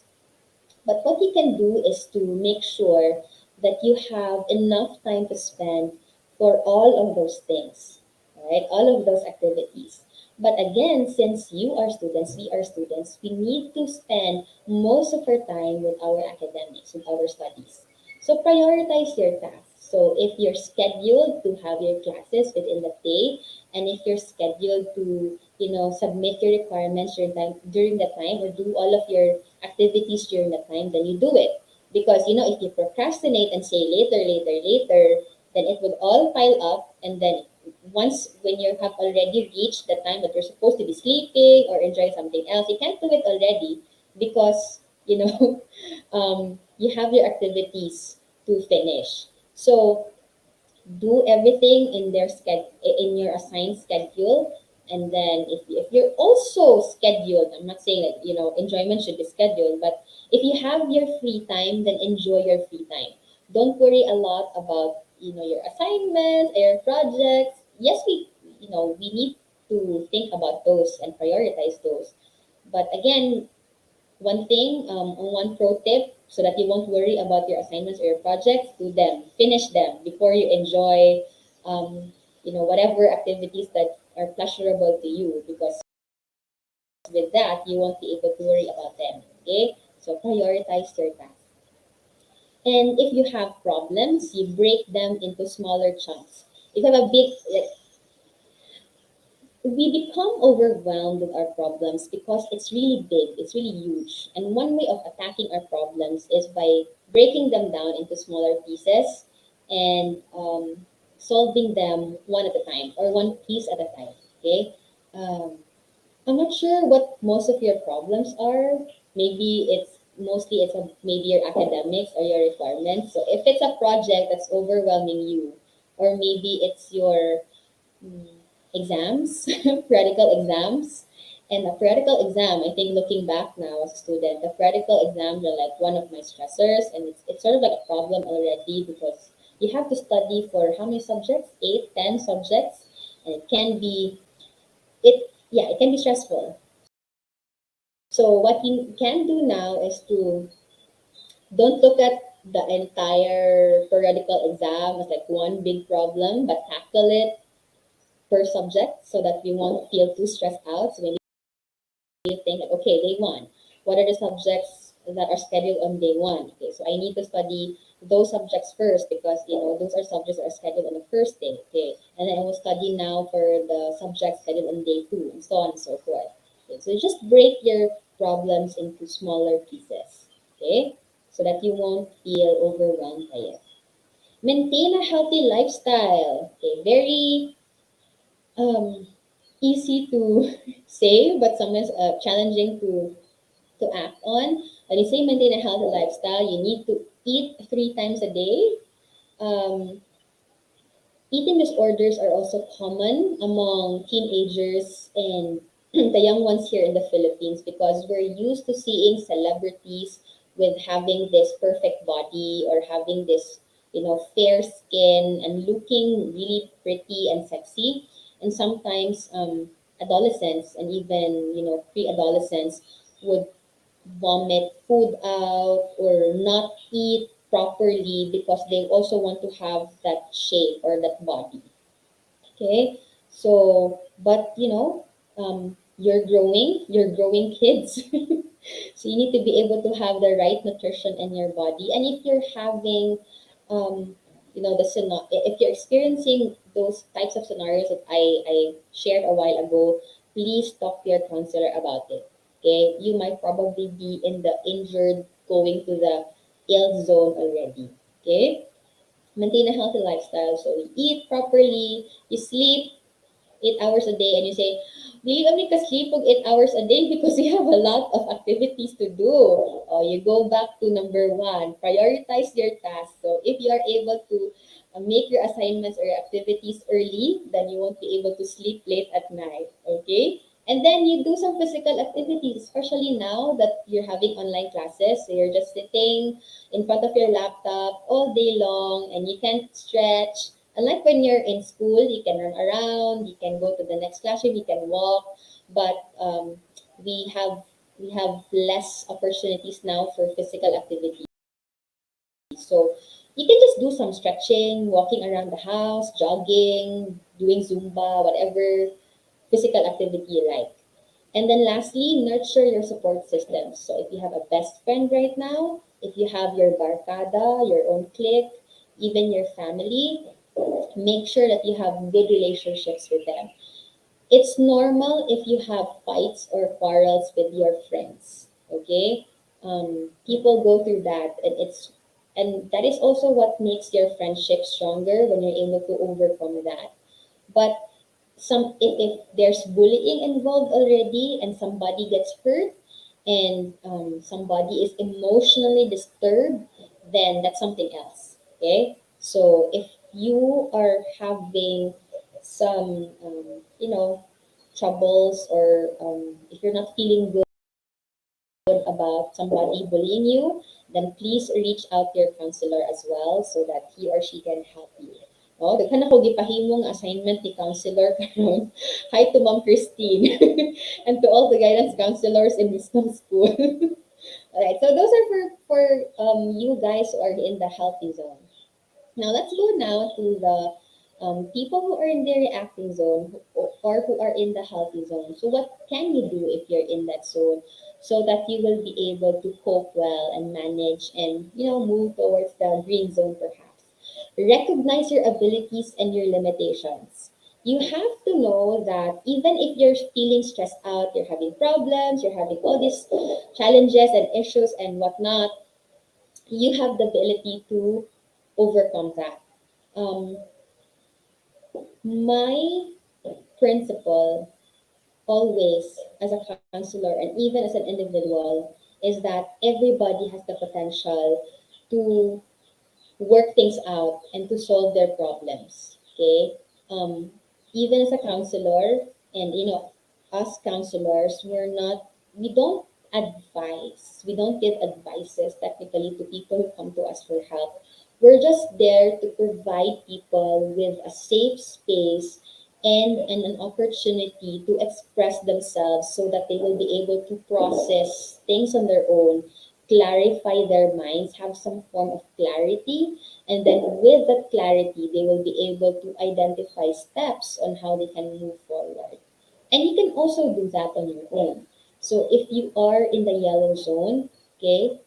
but what you can do is to make sure that you have enough time to spend for all of those things, right? All of those activities. But again, since you are students, we are students, we need to spend most of our time with our academics, with our studies. So prioritize your tasks. So if you're scheduled to have your classes within the day, and if you're scheduled to, submit your requirements during the time or do all of your activities during the time, then you do it. Because if you procrastinate and say later, later, later, then it would all pile up, and then once when you have already reached the time that you're supposed to be sleeping or enjoying something else, you can't do it already because you have your activities to finish. So do everything in in your assigned schedule, and then if you're also scheduled, I'm not saying that enjoyment should be scheduled, but if you have your free time, then enjoy your free time. Don't worry a lot about your assignments or your projects. Yes, we need to think about those and prioritize those, but again, one thing, one pro tip, so that you won't worry about your assignments or your projects, do them, finish them before you enjoy, whatever activities that are pleasurable to you, because with that, you won't be able to worry about them. Okay? So prioritize your tasks. And if you have problems, you break them into smaller chunks. If you have a big, like, we become overwhelmed with our problems because it's really big, it's really huge. And one way of attacking our problems is by breaking them down into smaller pieces and solving them one at a time or one piece at a time. Okay. Um, I'm not sure what most of your problems are. Maybe maybe your academics or your requirements. So if it's a project that's overwhelming you, or maybe it's your mm, exams, practical exams. And a practical exam, I think looking back now as a student, the practical exams are like one of my stressors, and it's sort of like a problem already because you have to study for how many subjects? 8, 10 subjects, and it can be stressful. So what you can do now is to don't look at the entire periodical exam as like one big problem, but tackle it per subject so that you won't feel too stressed out. So maybe you think like, okay, day one, what are the subjects that are scheduled on day one? Okay, so I need to study those subjects first because those are subjects that are scheduled on the first day. Okay, and then I will study now for the subjects scheduled on day two, and so on and so forth. Okay, so just break your problems into smaller pieces. Okay, so that you won't feel overwhelmed by it. Maintain a healthy lifestyle. Okay, very um, easy to say, but sometimes challenging to act on. When you say maintain a healthy lifestyle, you need to eat 3 times a day. Um, Eating disorders are also common among teenagers and the young ones here in the Philippines because we're used to seeing celebrities with having this perfect body or having this, fair skin and looking really pretty and sexy. And sometimes adolescents and even, pre-adolescents would vomit food out or not eat properly because they also want to have that shape or that body. Okay, so but you're growing kids, so you need to be able to have the right nutrition in your body. And if you're having, if you're experiencing those types of scenarios that I shared a while ago, please talk to your counselor about it. Okay, you might probably be in the injured, going to the ill zone already. Okay, maintain a healthy lifestyle. So you eat properly, you sleep 8 hours a day, and you say, "Dili kami ka-sleep og 8 hours a day because we have a lot of activities to do." Oh, you go back to number one, prioritize your tasks. So if you are able to make your assignments or your activities early, then you won't be able to sleep late at night. Okay? And then you do some physical activities, especially now that you're having online classes. So you're just sitting in front of your laptop all day long and you can't stretch. Unlike when you're in school, you can run around, you can go to the next classroom, you can walk, but we have we have less opportunities now for physical activity. So you can just do some stretching, walking around the house, jogging, doing Zumba, whatever physical activity you like. And then lastly, nurture your support systems. So if you have a best friend right now, if you have your barkada, your own clique, even your family, make sure that you have good relationships with them. It's normal if you have fights or quarrels with your friends. Okay, people go through that, and that is also what makes your friendship stronger when you're able to overcome that. But if there's bullying involved already and somebody gets hurt and somebody is emotionally disturbed, then that's something else. Okay, so if you are having some troubles or if you're not feeling good about somebody bullying you, then please reach out to your counselor as well so that he or she can help you. Oh, daghan ako gipahimong assignment ni counselor karon. Hi to Ma'am Christine and to all the guidance counselors in Wisdom School. Alright, so those are for you guys who are in the healthy zone. Now let's go now to the people who are in the reacting zone or who are in the healthy zone. So what can you do if you're in that zone so that you will be able to cope well and manage and move towards the green zone perhaps? Recognize your abilities and your limitations. You have to know that even if you're feeling stressed out, you're having problems, you're having all these challenges and issues and whatnot, you have the ability to overcome that. Um, my principle always as a counselor and even as an individual is that everybody has the potential to work things out and to solve their problems. Okay. Um, Even as a counselor, and us counselors, we don't advise, we don't give advices technically to people who come to us for help. We're just there to provide people with a safe space and an opportunity to express themselves so that they will be able to process things on their own, clarify their minds, have some form of clarity, and then with that clarity, they will be able to identify steps on how they can move forward. And you can also do that on your own. So if you are in the yellow zone, okay,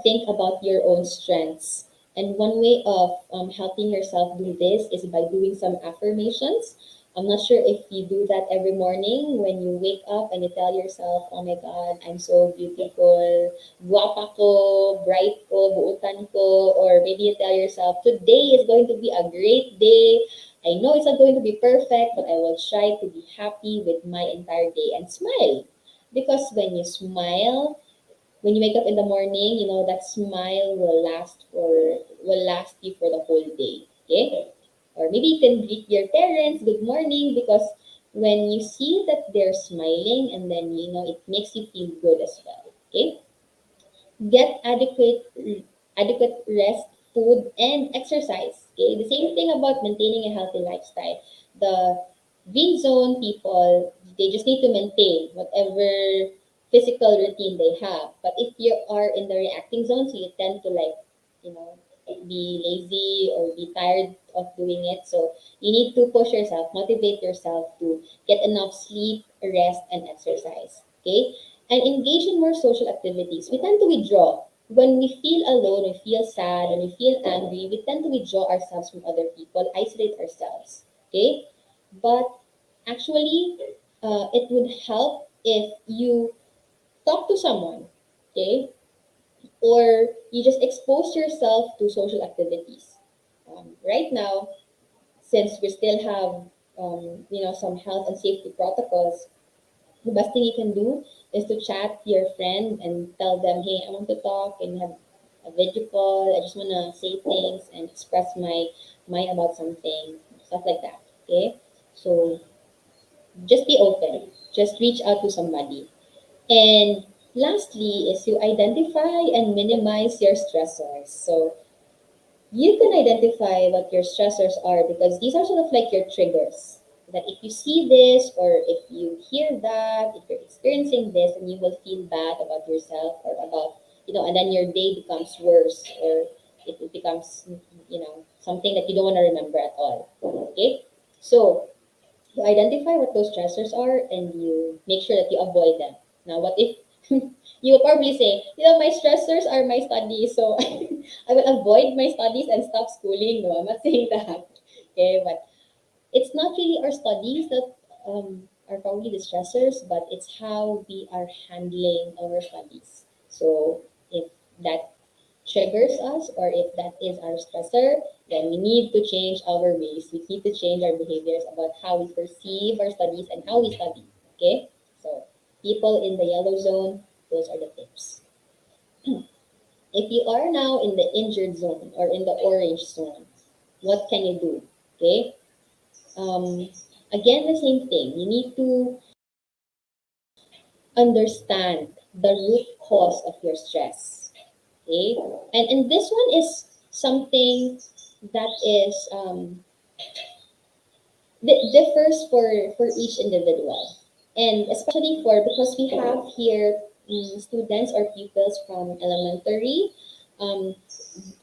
think about your own strengths. And one way of helping yourself do this is by doing some affirmations. I'm not sure if you do that every morning when you wake up and you tell yourself, oh my God, I'm so beautiful, guwapa ko, bright ko, buutan ko, or maybe you tell yourself, today is going to be a great day. I know it's not going to be perfect, but I will try to be happy with my entire day and smile. Because when you smile, when you wake up in the morning, that smile will last you for the whole day. Okay? Or maybe you can greet your parents, good morning, because when you see that they're smiling and then it makes you feel good as well. Okay? Get adequate rest, food, and exercise. Okay, the same thing about maintaining a healthy lifestyle. The green zone people, they just need to maintain whatever physical routine they have. But if you are in the reacting zone, so you tend to you know, be lazy or be tired of doing it. So you need to push yourself, motivate yourself to get enough sleep, rest, and exercise. Okay, and engage in more social activities. We tend to withdraw. When we feel alone, we feel sad, and we feel angry, we tend to withdraw ourselves from other people, isolate ourselves. Okay? But actually, it would help if you talk to someone, okay? Or you just expose yourself to social activities. Right now, since we still have, some health and safety protocols, the best thing you can do is to chat your friend and tell them, hey, I want to talk and have a video call. I just want to say things and express my mind about something, stuff like that. Okay? So just be open. Just reach out to somebody. And lastly is you identify and minimize your stressors. So you can identify what your stressors are because these are sort of like your triggers. That if you see this or if you hear that, if you're experiencing this, and you will feel bad about yourself or about, and then your day becomes worse or it becomes, something that you don't want to remember at all. Okay? So you identify what those stressors are and you make sure that you avoid them. Now, what if you will probably say, my stressors are my studies, so I will avoid my studies and stop schooling. No, I'm not saying that. Okay, but it's not really our studies that are probably the stressors, but it's how we are handling our studies. So if that triggers us or if that is our stressor, then we need to change our ways. We need to change our behaviors about how we perceive our studies and how we study. Okay? So people in the yellow zone, those are the tips. If you are now in the injured zone or in the orange zone, what can you do? Okay? Um, Again, the same thing. You need to understand the root cause of your stress. Okay? And this one is something that is differs for each individual. And especially because we have here students or pupils from elementary, um,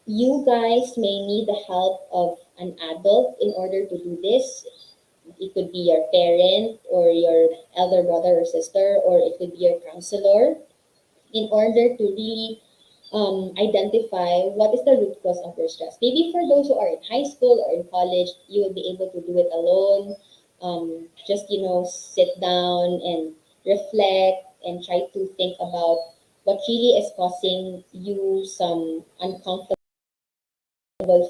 you guys may need the help of an adult in order to do this. It could be your parent or your elder brother or sister, or it could be your counselor in order to really identify what is the root cause of your stress. Maybe for those who are in high school or in college, you will be able to do it alone. Just, sit down and reflect and try to think about what really is causing you some uncomfortable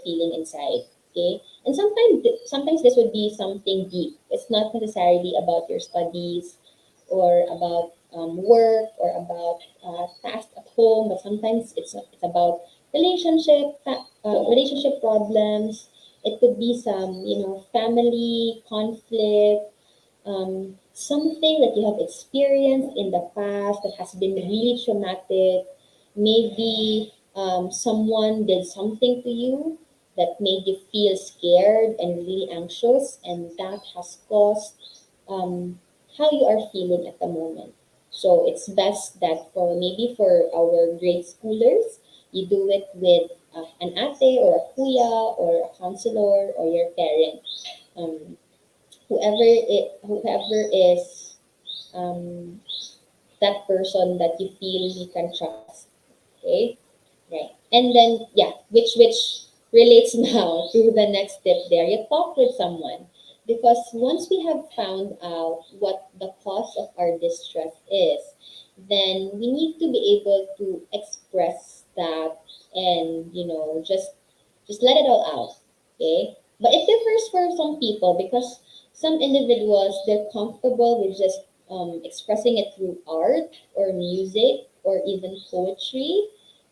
feeling inside. Okay, and sometimes this would be something deep. It's not necessarily about your studies or about work or about tasks at home, but sometimes it's about relationship problems. It could be some family conflict, something that you have experienced in the past that has been really traumatic. Maybe someone did something to you that made you feel scared and really anxious, and that has caused how you are feeling at the moment. So it's best that for our grade schoolers, you do it with an ate or a kuya or a counselor or your parent, um, whoever is um, that person that you feel you can trust. Okay, right. And then yeah, which relates now to the next step there. You talk with someone, because once we have found out what the cause of our distress is, then we need to be able to express that, and just let it all out. Okay? But it differs for some people, because some individuals, they're comfortable with just expressing it through art or music or even poetry.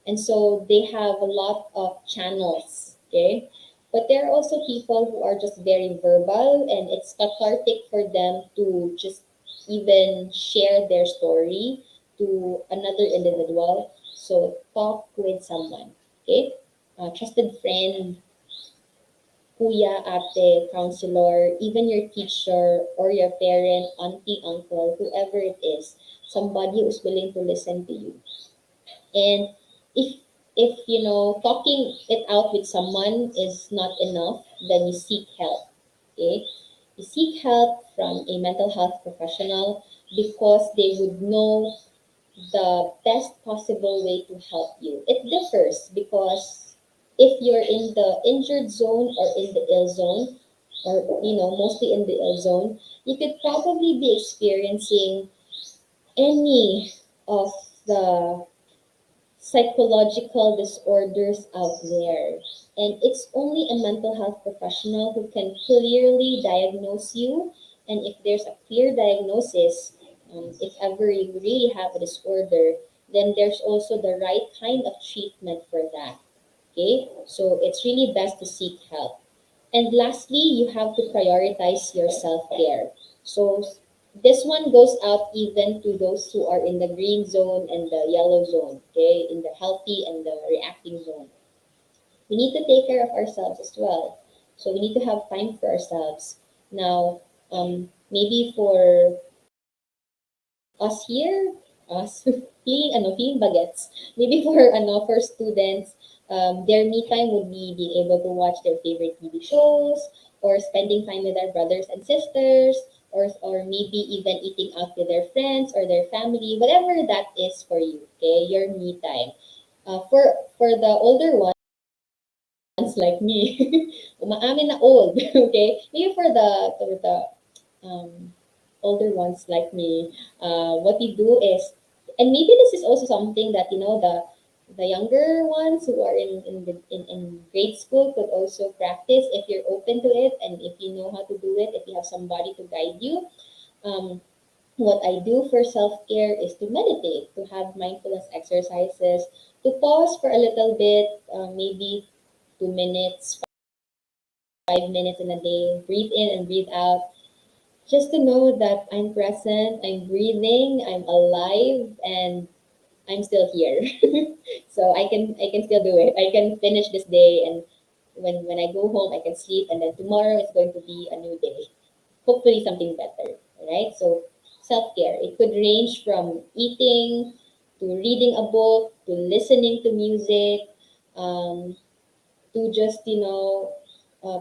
And so they have a lot of channels. Okay? But there are also people who are just very verbal, and it's cathartic for them to just even share their story to another individual. So talk with someone. Okay? A trusted friend, kuya, ate, counselor, even your teacher or your parent, auntie, uncle, whoever it is, somebody who's willing to listen to you. And if talking it out with someone is not enough, then you seek help. Okay? You seek help from a mental health professional, because they would know the best possible way to help you. It differs, because if you're in the injured zone or in the ill zone, or mostly in the ill zone, you could probably be experiencing any of the psychological disorders out there. And it's only a mental health professional who can clearly diagnose you. And if there's a clear diagnosis, if ever you really have a disorder, then there's also the right kind of treatment for that. Okay? So it's really best to seek help. And lastly, you have to prioritize your self care. So this one goes out even to those who are in the green zone and the yellow zone, okay, in the healthy and the reacting zone. We need to take care of ourselves as well. So we need to have time for ourselves. Now, maybe for us here, us feeling bagets. Maybe for students, their me time would be being able to watch their favorite TV shows, or spending time with their brothers and sisters, or maybe even eating out with their friends or their family, whatever that is for you. Okay, your me time. For the older ones like me, umaamin na old. Okay, maybe for the um, older ones like me, what we do is, and maybe this is also something that the younger ones who are in grade school could also practice, if you're open to it and if you know how to do it, if you have somebody to guide you. Um, what I do for self care is to meditate, to have mindfulness exercises, to pause for a little bit, maybe 2 minutes, 5 minutes in a day, breathe in and breathe out, just to know that I'm present, I'm breathing, I'm alive, and I'm still here. So I can still do it. I can finish this day, and when I go home, I can sleep, and then tomorrow is going to be a new day. Hopefully something better. Right? So self care. It could range from eating to reading a book to listening to music, um, to just uh,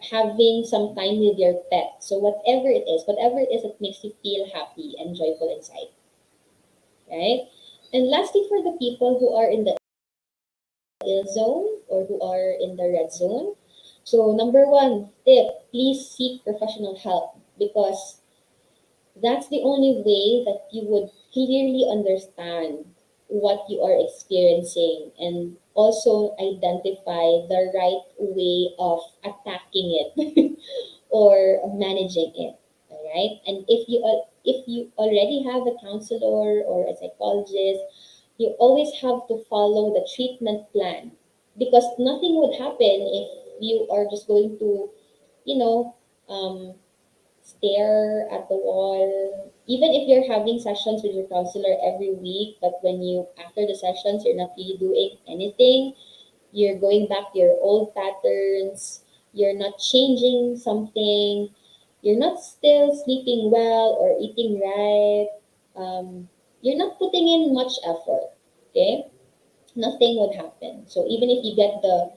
having some time with your pet. So whatever it is that makes you feel happy and joyful inside, right? And lastly, for the people who are in the ill zone or who are in the red zone, so number one tip, please seek professional help, because that's the only way that you would clearly understand what you are experiencing, and also identify the right way of attacking it or managing it. All right. And if you already have a counselor or a psychologist, you always have to follow the treatment plan, because nothing would happen if you are just going to, you know, um, stare at the wall, Even if you're having sessions with your counselor every week, but when you after the sessions you're not really doing anything, you're going back to your old patterns, you're not changing something, you're not still sleeping well or eating right, you're not putting in much effort, okay? Nothing would happen. So even if you get the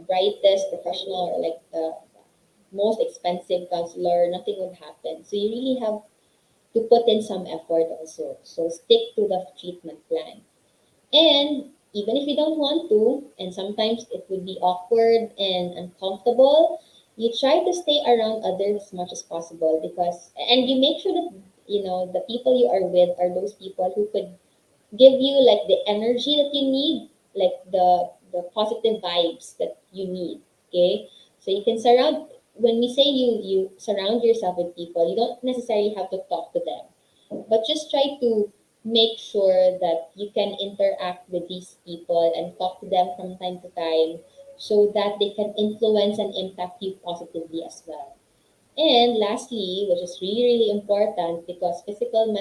brightest professional or like the most expensive counselor, nothing would happen. So you really have to put in some effort also. So stick to the treatment plan. And even if you don't want to, and sometimes it would be awkward and uncomfortable, you try to stay around others as much as possible because, and you make sure that, the people you are with are those people who could give you like the energy that you need, like the positive vibes that you need. Okay, so you can surround. When we say you surround yourself with people, you don't necessarily have to talk to them, but just try to make sure that you can interact with these people and talk to them from time to time so that they can influence and impact you positively as well. And lastly, which is really, really important because physical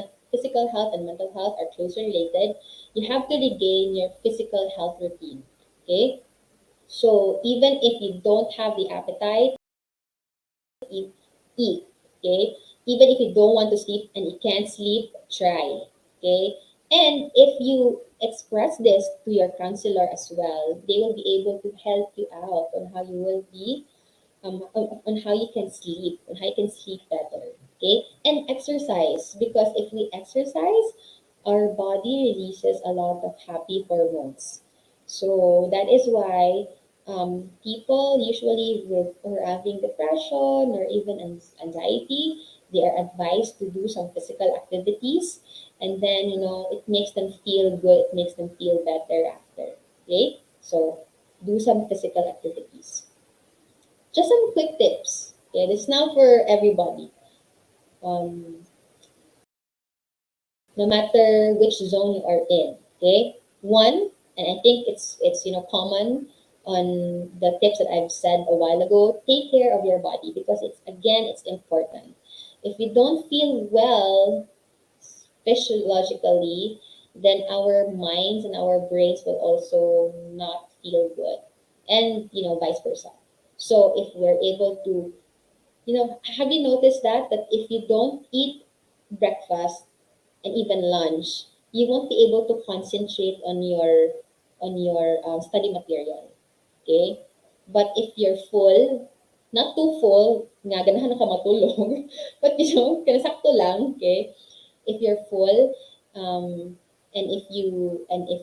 health and mental health are closely related, you have to regain your physical health routine. Okay? So even if you don't have the appetite, eat, eat. Okay? Even if you don't want to sleep and you can't sleep, try. Okay? And if you express this to your counselor as well, they will be able to help you out on how you will be on how you can sleep, on how you can sleep better. Okay, and exercise because if we exercise, our body releases a lot of happy hormones. So that is why people usually with who are having depression or even anxiety, they are advised to do some physical activities, and then it makes them feel good. It makes them feel better after. Okay, so do some physical activities. Just some quick tips. Okay, this is now for everybody. Um, no matter which zone you are in. Okay, one, and I think it's common on the tips that I've said a while ago. Take care of your body because it's important. If you don't feel well physiologically, then our minds and our brains will also not feel good, and vice versa. So if we're able to have you noticed that if you don't eat breakfast and even lunch, you won't be able to concentrate on your study material. Okay? But if you're full, not too full, nga ganahan ka matulog, but sakto lang, okay? If you're full, and if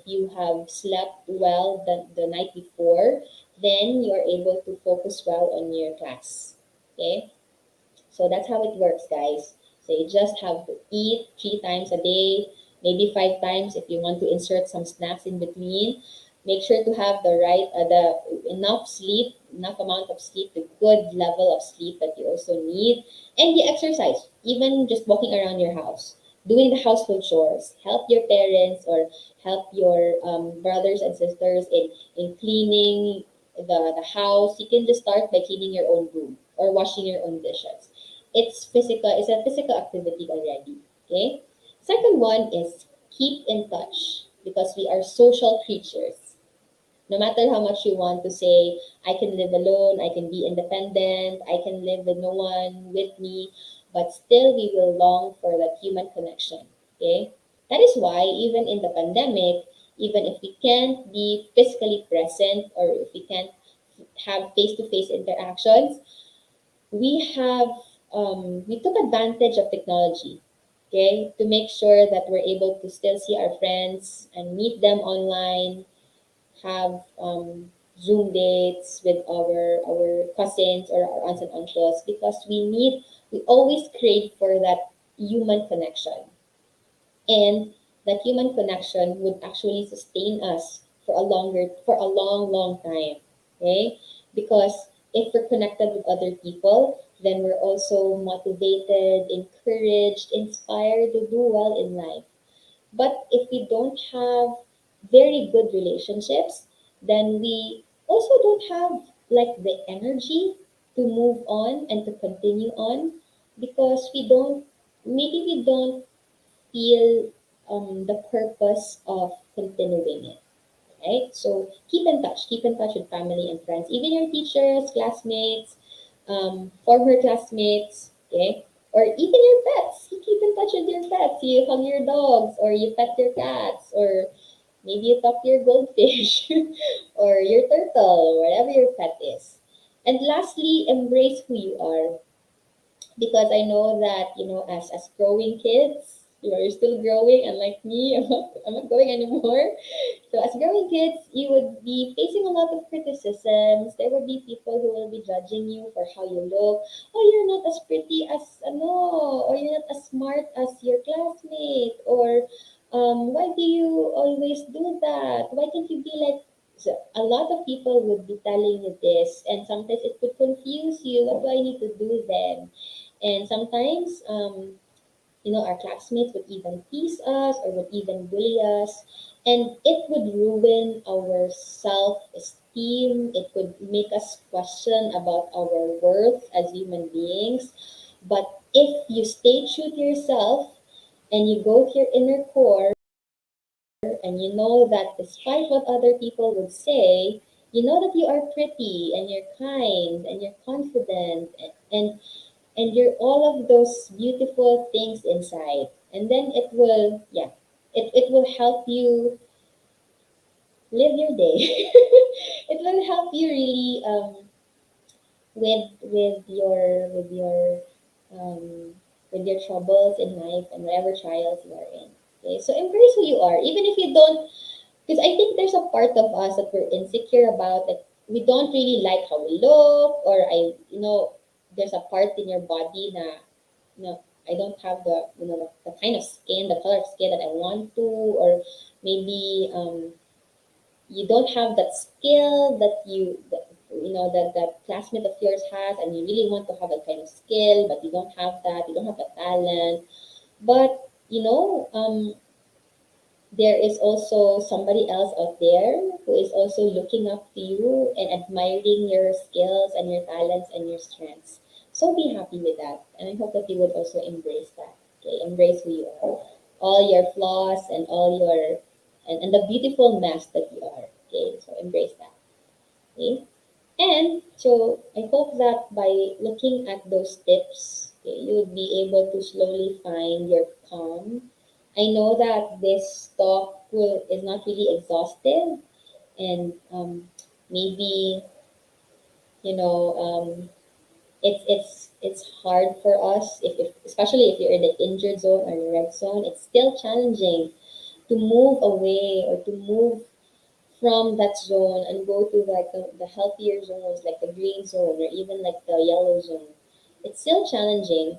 you have slept well the night before, then you're able to focus well on your class. Okay? So that's how it works, guys. So you just have to eat 3 times a day, maybe 5 times if you want to insert some snacks in between. Make sure to have the enough sleep, enough amount of sleep, the good level of sleep that you also need, and the exercise. Even just walking around your house, doing the household chores, help your parents or help your brothers and sisters in cleaning the house. You can just start by cleaning your own room or washing your own dishes. It's a physical activity already. Okay. Second one is keep in touch because we are social creatures. No matter how much you want to say, I can live alone, I can be independent, I can live with no one with me, but still we will long for that human connection. Okay. That is why even in the pandemic, even if we can't be physically present or if we can't have face-to-face interactions, we took advantage of technology, okay, to make sure that we're able to still see our friends and meet them online, have Zoom dates with our cousins or our aunts and uncles because we always crave for that human connection, and that human connection would actually sustain us for a long time. Okay, because if we're connected with other people, then we're also motivated, encouraged, inspired to do well in life. But if we don't have very good relationships, then we also don't have like the energy to move on and to continue on because maybe we don't feel the purpose of continuing it, right? So keep in touch with family and friends, even your teachers, classmates, former classmates, okay? Or even your pets. You keep in touch with your pets. You hug your dogs, or you pet your cats, or maybe you talk to your goldfish, or your turtle, whatever your pet is. And lastly, embrace who you are, because I know that as growing kids, you're still growing, unlike me, I'm not growing anymore. So as growing kids, you would be facing a lot of criticisms. There will be people who will be judging you for how you look. Oh, you're not as pretty as or you're not as smart as your classmate, or why do you always do that? Why can't you be like? So a lot of people would be telling you this, and sometimes it could confuse you. What do I need to do then? And sometimes, our classmates would even tease us or would even bully us, and it would ruin our self-esteem. It could make us question about our worth as human beings. But if you stay true to yourself and you go to your inner core, and you know that despite what other people would say, you know that you are pretty and you're kind and you're confident, and you're all of those beautiful things inside, and then it will help you live your day. It will help you really um with your troubles in life and whatever trials you are in. Okay, so embrace who you are, even if you don't, because I think there's a part of us that we're insecure about, that we don't really like how we look, or there's a part in your body na, I don't have the kind of skin, the color of skin that I want to, or maybe you don't have that skill that the classmate of yours has, and you really want to have that kind of skill, but you don't have that, you don't have the talent. But there is also somebody else out there who is also looking up to you and admiring your skills and your talents and your strengths. So be happy with that. And I hope that you would also embrace that. Okay, embrace who you are. All your flaws and all your and the beautiful mess that you are. Okay, so embrace that. Okay. And so I hope that by looking at those tips, okay, you would be able to slowly find your calm. I know that this talk is not really exhaustive, and maybe you know it's hard for us, if especially if you're in the injured zone or in the red zone. It's still challenging to move away or to move from that zone and go to like the healthier zones, like the green zone or even like the yellow zone. It's still challenging,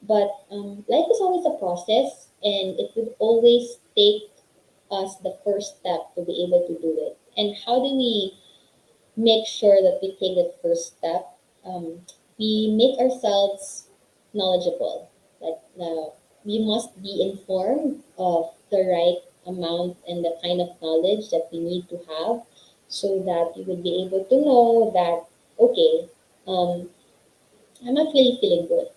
but life is always a process, and it would always take us the first step to be able to do it. And how do we make sure that we take that first step? We make ourselves knowledgeable. Like we must be informed of the right amount and the kind of knowledge that we need to have, so that you would be able to know that, okay, um, I'm not really feeling good.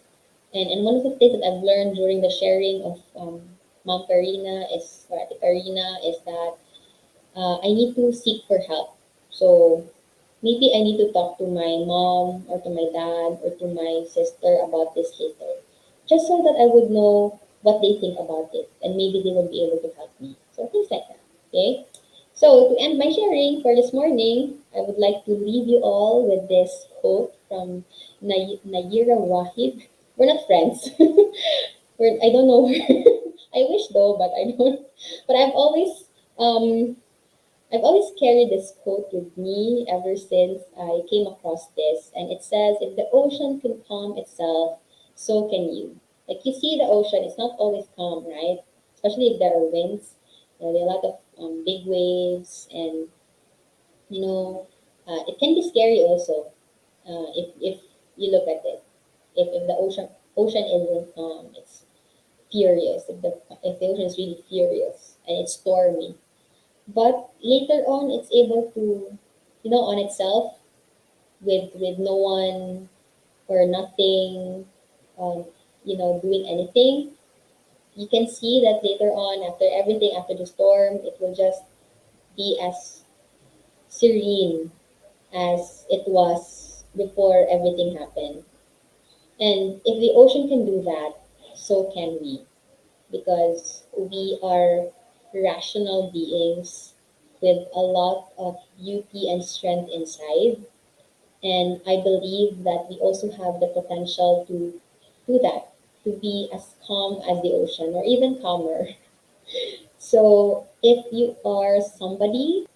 And one of the things that I've learned during the sharing of Mom Karina is, or Ate Karina, is that I need to seek for help. So maybe I need to talk to my mom or to my dad or to my sister about this later, just so that I would know what they think about it, and maybe they will be able to help me. So things like that. Okay. So to end my sharing for this morning, I would like to leave you all with this quote from Nayira Wahid. We're not friends. I don't know her. I wish though, but I don't. But um I've always carried this quote with me ever since I came across this, and it says, "If the ocean can calm itself, so can you." Like you see the ocean, it's not always calm, right? Especially if there are winds. There are a lot of big waves, and you know, it can be scary also, if you look at it. If the ocean isn't calm, it's furious. If the ocean is really furious and it's stormy, but later on it's able to on itself, with no one or nothing, um, doing anything, you can see that later on, after everything, after the storm, it will just be as serene as it was before everything happened. And if the ocean can do that, so can we, because we are rational beings with a lot of beauty and strength inside. And I believe that we also have the potential to do that, to be as calm as the ocean or even calmer. So if you are somebody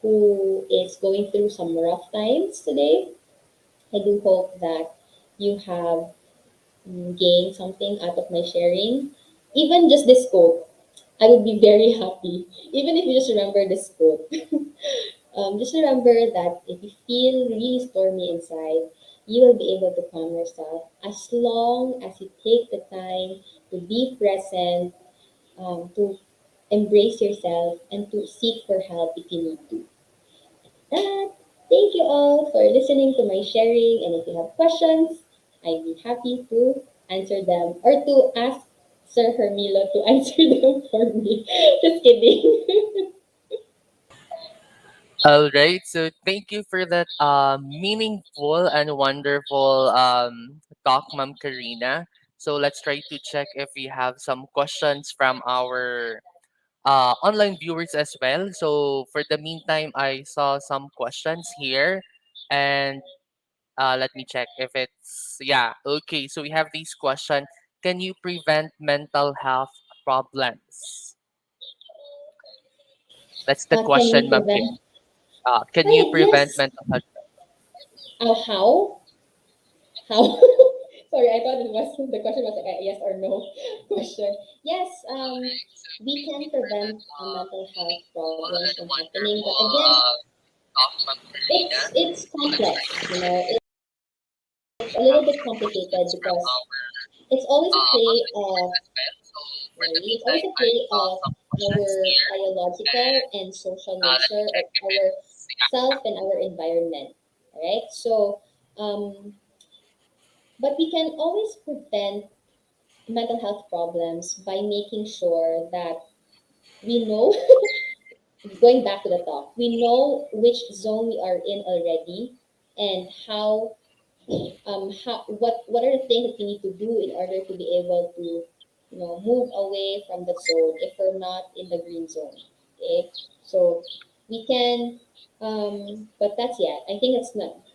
who is going through some rough times today, I do hope that you have gained something out of my sharing. Even just this quote, I would be very happy. Even if you just remember this quote. Just remember that if you feel really stormy inside, you will be able to calm yourself as long as you take the time to be present, to embrace yourself, and to seek for help if you need to. That, thank you all for listening to my sharing, and if you have questions, I'd be happy to answer them or to ask Sir Hermilo to answer them for me. Just kidding. All right. So thank you for that meaningful and wonderful talk, Ma'am Karina. So let's try to check if we have some questions from our online viewers as well. So for the meantime, I saw some questions here, and let me check if it's yeah. Okay, so we have this question: can you prevent mental health problems? That's the Can question, we Ma'am Kim. prevent? Can you Right, prevent yes. mental health? How? How? Sorry, I thought it was the question was like a yes or no question. Yes, we can prevent mental health problems from happening, but again, it's complex. It's a little bit complicated because it's always a play of sorry, it's always a play of our biological and social nature of our self and our environment. All right, so but we can always prevent mental health problems by making sure that we know, going back to the talk, we know which zone we are in already and what are the things that we need to do in order to be able to move away from that zone if we're not in the green zone. Okay, so we can but that's yeah, I think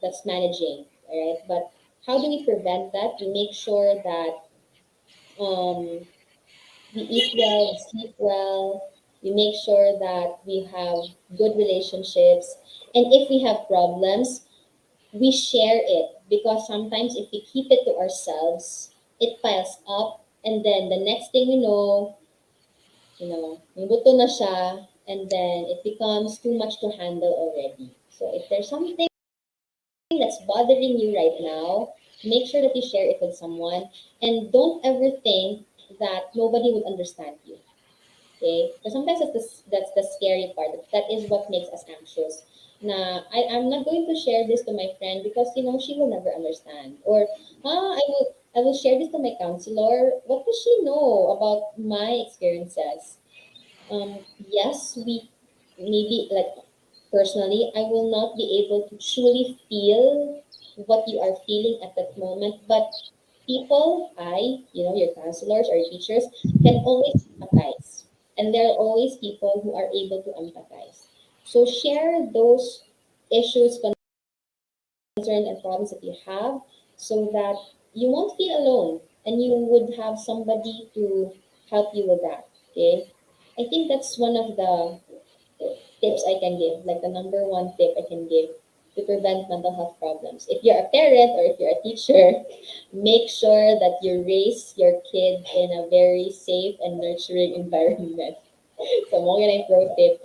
that's managing. All right, but how do we prevent that? We make sure that um we eat well, we sleep well, we make sure that we have good relationships. And if we have problems, we share it because sometimes if we keep it to ourselves, it piles up. And then the next thing we know, may buto na siya, and then it becomes too much to handle already. So if there's something that's bothering you right now, make sure that you share it with someone and don't ever think that nobody would understand you. Okay? Because sometimes that's the scary part. That is what makes us anxious. I'm not going to share this to my friend because she will never understand. Or I will share this to my counselor. What does she know about my experiences? Yes, we maybe like personally, I will not be able to truly feel what you are feeling at that moment, but people, your counselors or your teachers, can always empathize. And there are always people who are able to empathize. So share those issues, concerns, and problems that you have so that you won't feel alone and you would have somebody to help you with that. Okay. I think that's one of the tips I can give, like the number one tip I can give to prevent mental health problems. If you're a parent or if you're a teacher, make sure that you raise your kid in a very safe and nurturing environment. So, mo yun ang pro tip.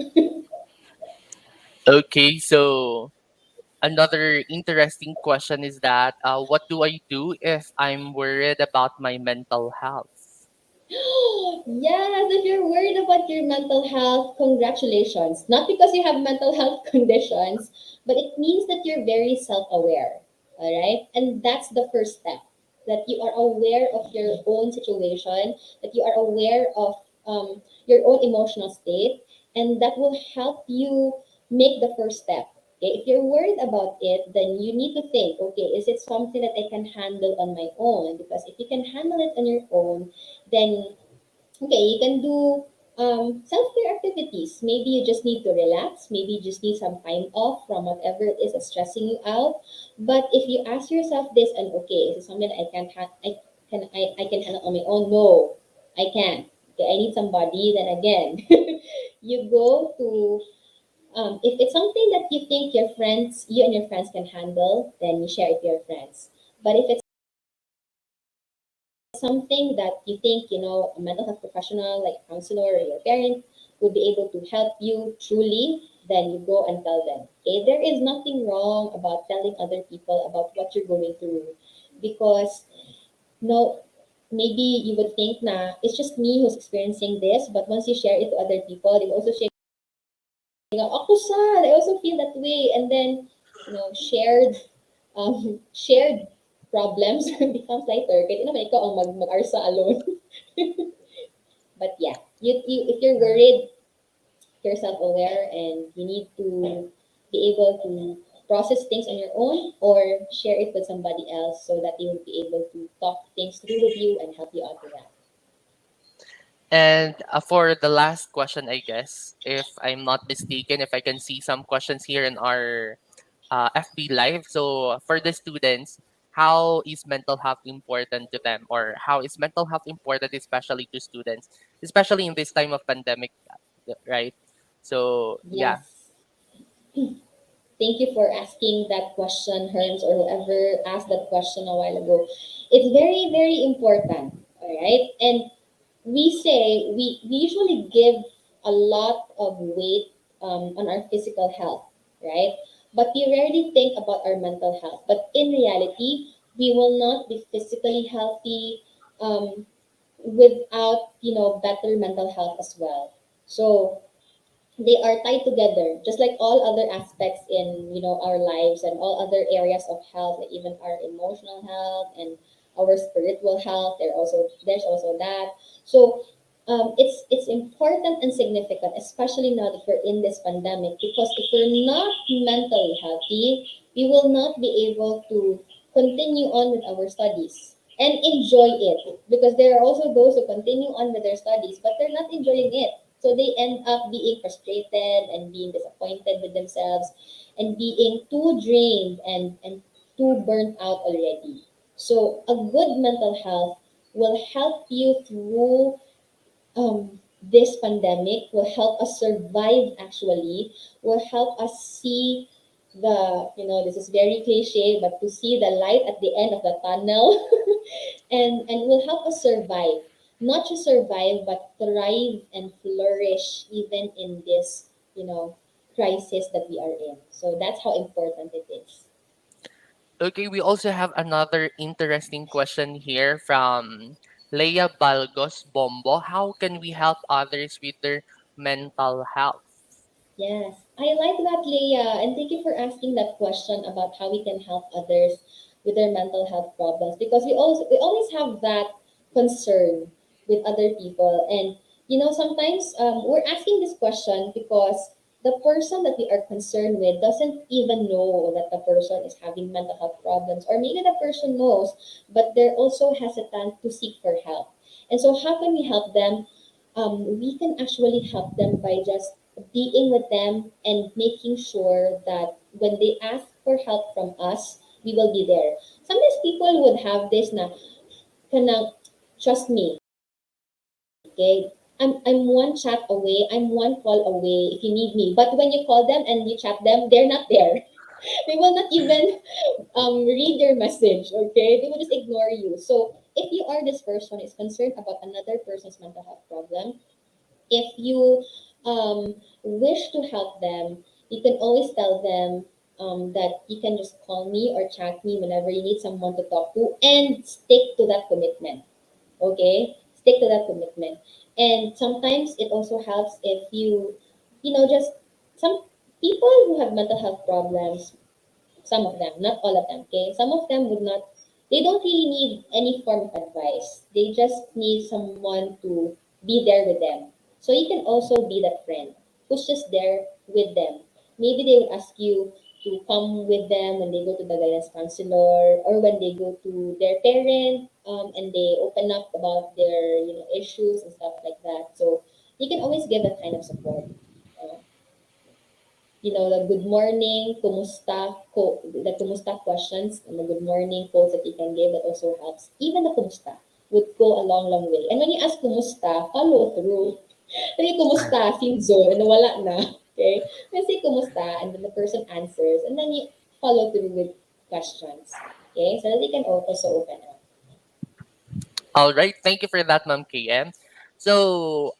Okay, so another interesting question is that what do I do if I'm worried about my mental health? Yes, if you're worried about your mental health, congratulations. Not because you have mental health conditions, but it means that you're very self aware. All right. And that's the first step. that you are aware of your own situation, that you are aware of your own emotional state, and that will help you make the first step. Okay, if you're worried about it, then you need to think, okay, is it something that I can handle on my own? Because if you can handle it on your own, then okay, you can do self-care activities. Maybe you just need to relax. Maybe you just need some time off from whatever it is that's stressing you out. But if you ask yourself this, and okay, is it something that I can handle on my own? No, I can't. Okay, I need somebody. Then again, you go to if it's something that you think you and your friends can handle, then you share it to your friends. But if it's something that you think, a mental health professional like a counselor or your parent would be able to help you truly, then you go and tell them. Okay, there is nothing wrong about telling other people about what you're going through, because no, maybe you would think na it's just me who's experiencing this, but once you share it to other people, they will also share, ako sad, I also feel that way, and then shared problems becomes lighter. Kahit naman ikaw ang mag-arsa alone. But yeah, if you're worried, you're self-aware and you need to be able to process things on your own or share it with somebody else so that they will be able to talk things through with you and help you out with that. And for the last question, I guess, if I'm not mistaken, if I can see some questions here in our FB Live. So for the students, how is mental health important to them, or how is mental health important, especially to students, especially in this time of pandemic, right? So yeah. Yes. Thank you for asking that question, Herms, or whoever asked that question a while ago. It's very, very important. All right. And we usually give a lot of weight on our physical health, right? But we rarely think about our mental health. But in reality, we will not be physically healthy without better mental health as well. So they are tied together, just like all other aspects in our lives and all other areas of health, like even our emotional health and our spiritual health. There's also that. So it's important and significant, especially now that we're in this pandemic, because if we're not mentally healthy, we will not be able to continue on with our studies and enjoy it, because there are also those who continue on with their studies but they're not enjoying it, so they end up being frustrated and being disappointed with themselves and being too drained and too burnt out already. So a good mental health will help you through this pandemic, will help us survive, actually, will help us see this is very cliche, but to see the light at the end of the tunnel and will help us survive. Not just survive, but thrive and flourish even in this, crisis that we are in. So that's how important it is. Okay, we also have another interesting question here from Leia Balgos Bombo. How can we help others with their mental health? Yes, I like that, Leah, and thank you for asking that question about how we can help others with their mental health problems, because we always have that concern with other people, and sometimes we're asking this question because the person that we are concerned with doesn't even know that the person is having mental health problems, or maybe the person knows, but they're also hesitant to seek for help. And so, how can we help them? We can actually help them by just being with them and making sure that when they ask for help from us, we will be there. Sometimes people would have this na, kana, trust me, okay? I'm one chat away, I'm one call away if you need me. But when you call them and you chat them, they're not there. They will not even read your message, okay? They will just ignore you. So if you are this person is concerned about another person's mental health problem, if you wish to help them, you can always tell them that you can just call me or chat me whenever you need someone to talk to, and stick to that commitment. Okay? Stick to that commitment. And sometimes it also helps if just some people who have mental health problems, some of them, not all of them, okay? Some of them would not They don't really need any form of advice. They just need someone to be there with them. So you can also be that friend who's just there with them. Maybe they will ask you to come with them when they go to the guidance counselor, or when they go to their parent, and they open up about their issues and stuff like that. So you can always give that kind of support. Uh, the good morning, the kumusta questions and the good morning quotes that you can give, that also helps. Even the kumusta would go a long, long way. And when you ask kumusta, follow through. Sabi kumusta, sin zone, and wala na. Okay? When say kumusta, and then the person answers, and then you follow through with questions. Okay? So that they can also open up. All right, thank you for that, Ma'am KM. So,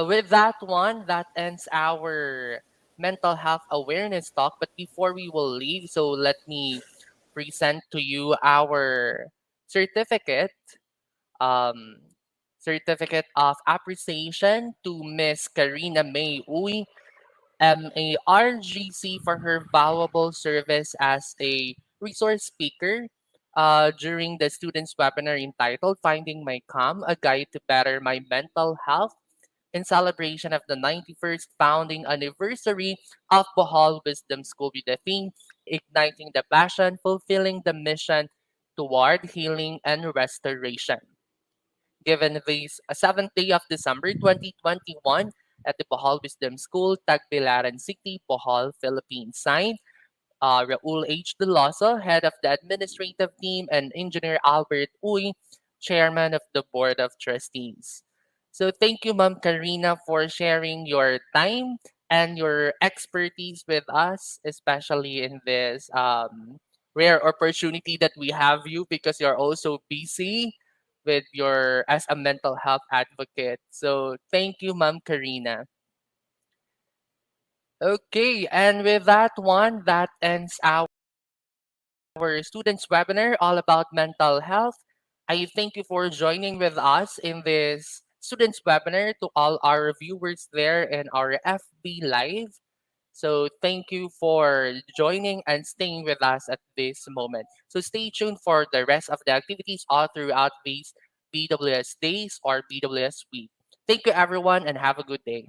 with that one, that ends our mental health awareness talk. But before we will leave, so let me present to you our certificate, um, certificate of appreciation to Miss Karina May Uy, MARGC, for her valuable service as a resource speaker during the students' webinar entitled Finding My Calm, A Guide to Better My Mental Health, in celebration of the 91st founding anniversary of Bohol Wisdom School, with the theme Igniting the Passion, Fulfilling the Mission Toward Healing and Restoration. Given this 7th day of December 2021 at the Bohol Wisdom School, Tagbilaran City, Bohol, Philippines. Signed, Raul H. De Loso, head of the administrative team, and Engineer Albert Uy, chairman of the board of trustees. So thank you, Ma'am Karina, for sharing your time and your expertise with us, especially in this rare opportunity that we have you, because you're also busy with your as a mental health advocate. So thank you, Ma'am Karina. Okay, and with that one, that ends our students webinar all about mental health. I thank you for joining with us in this students webinar, to all our viewers there in our FB Live. So thank you for joining and staying with us at this moment. So stay tuned for the rest of the activities all throughout these BWS days or BWS week. Thank you everyone and have a good day.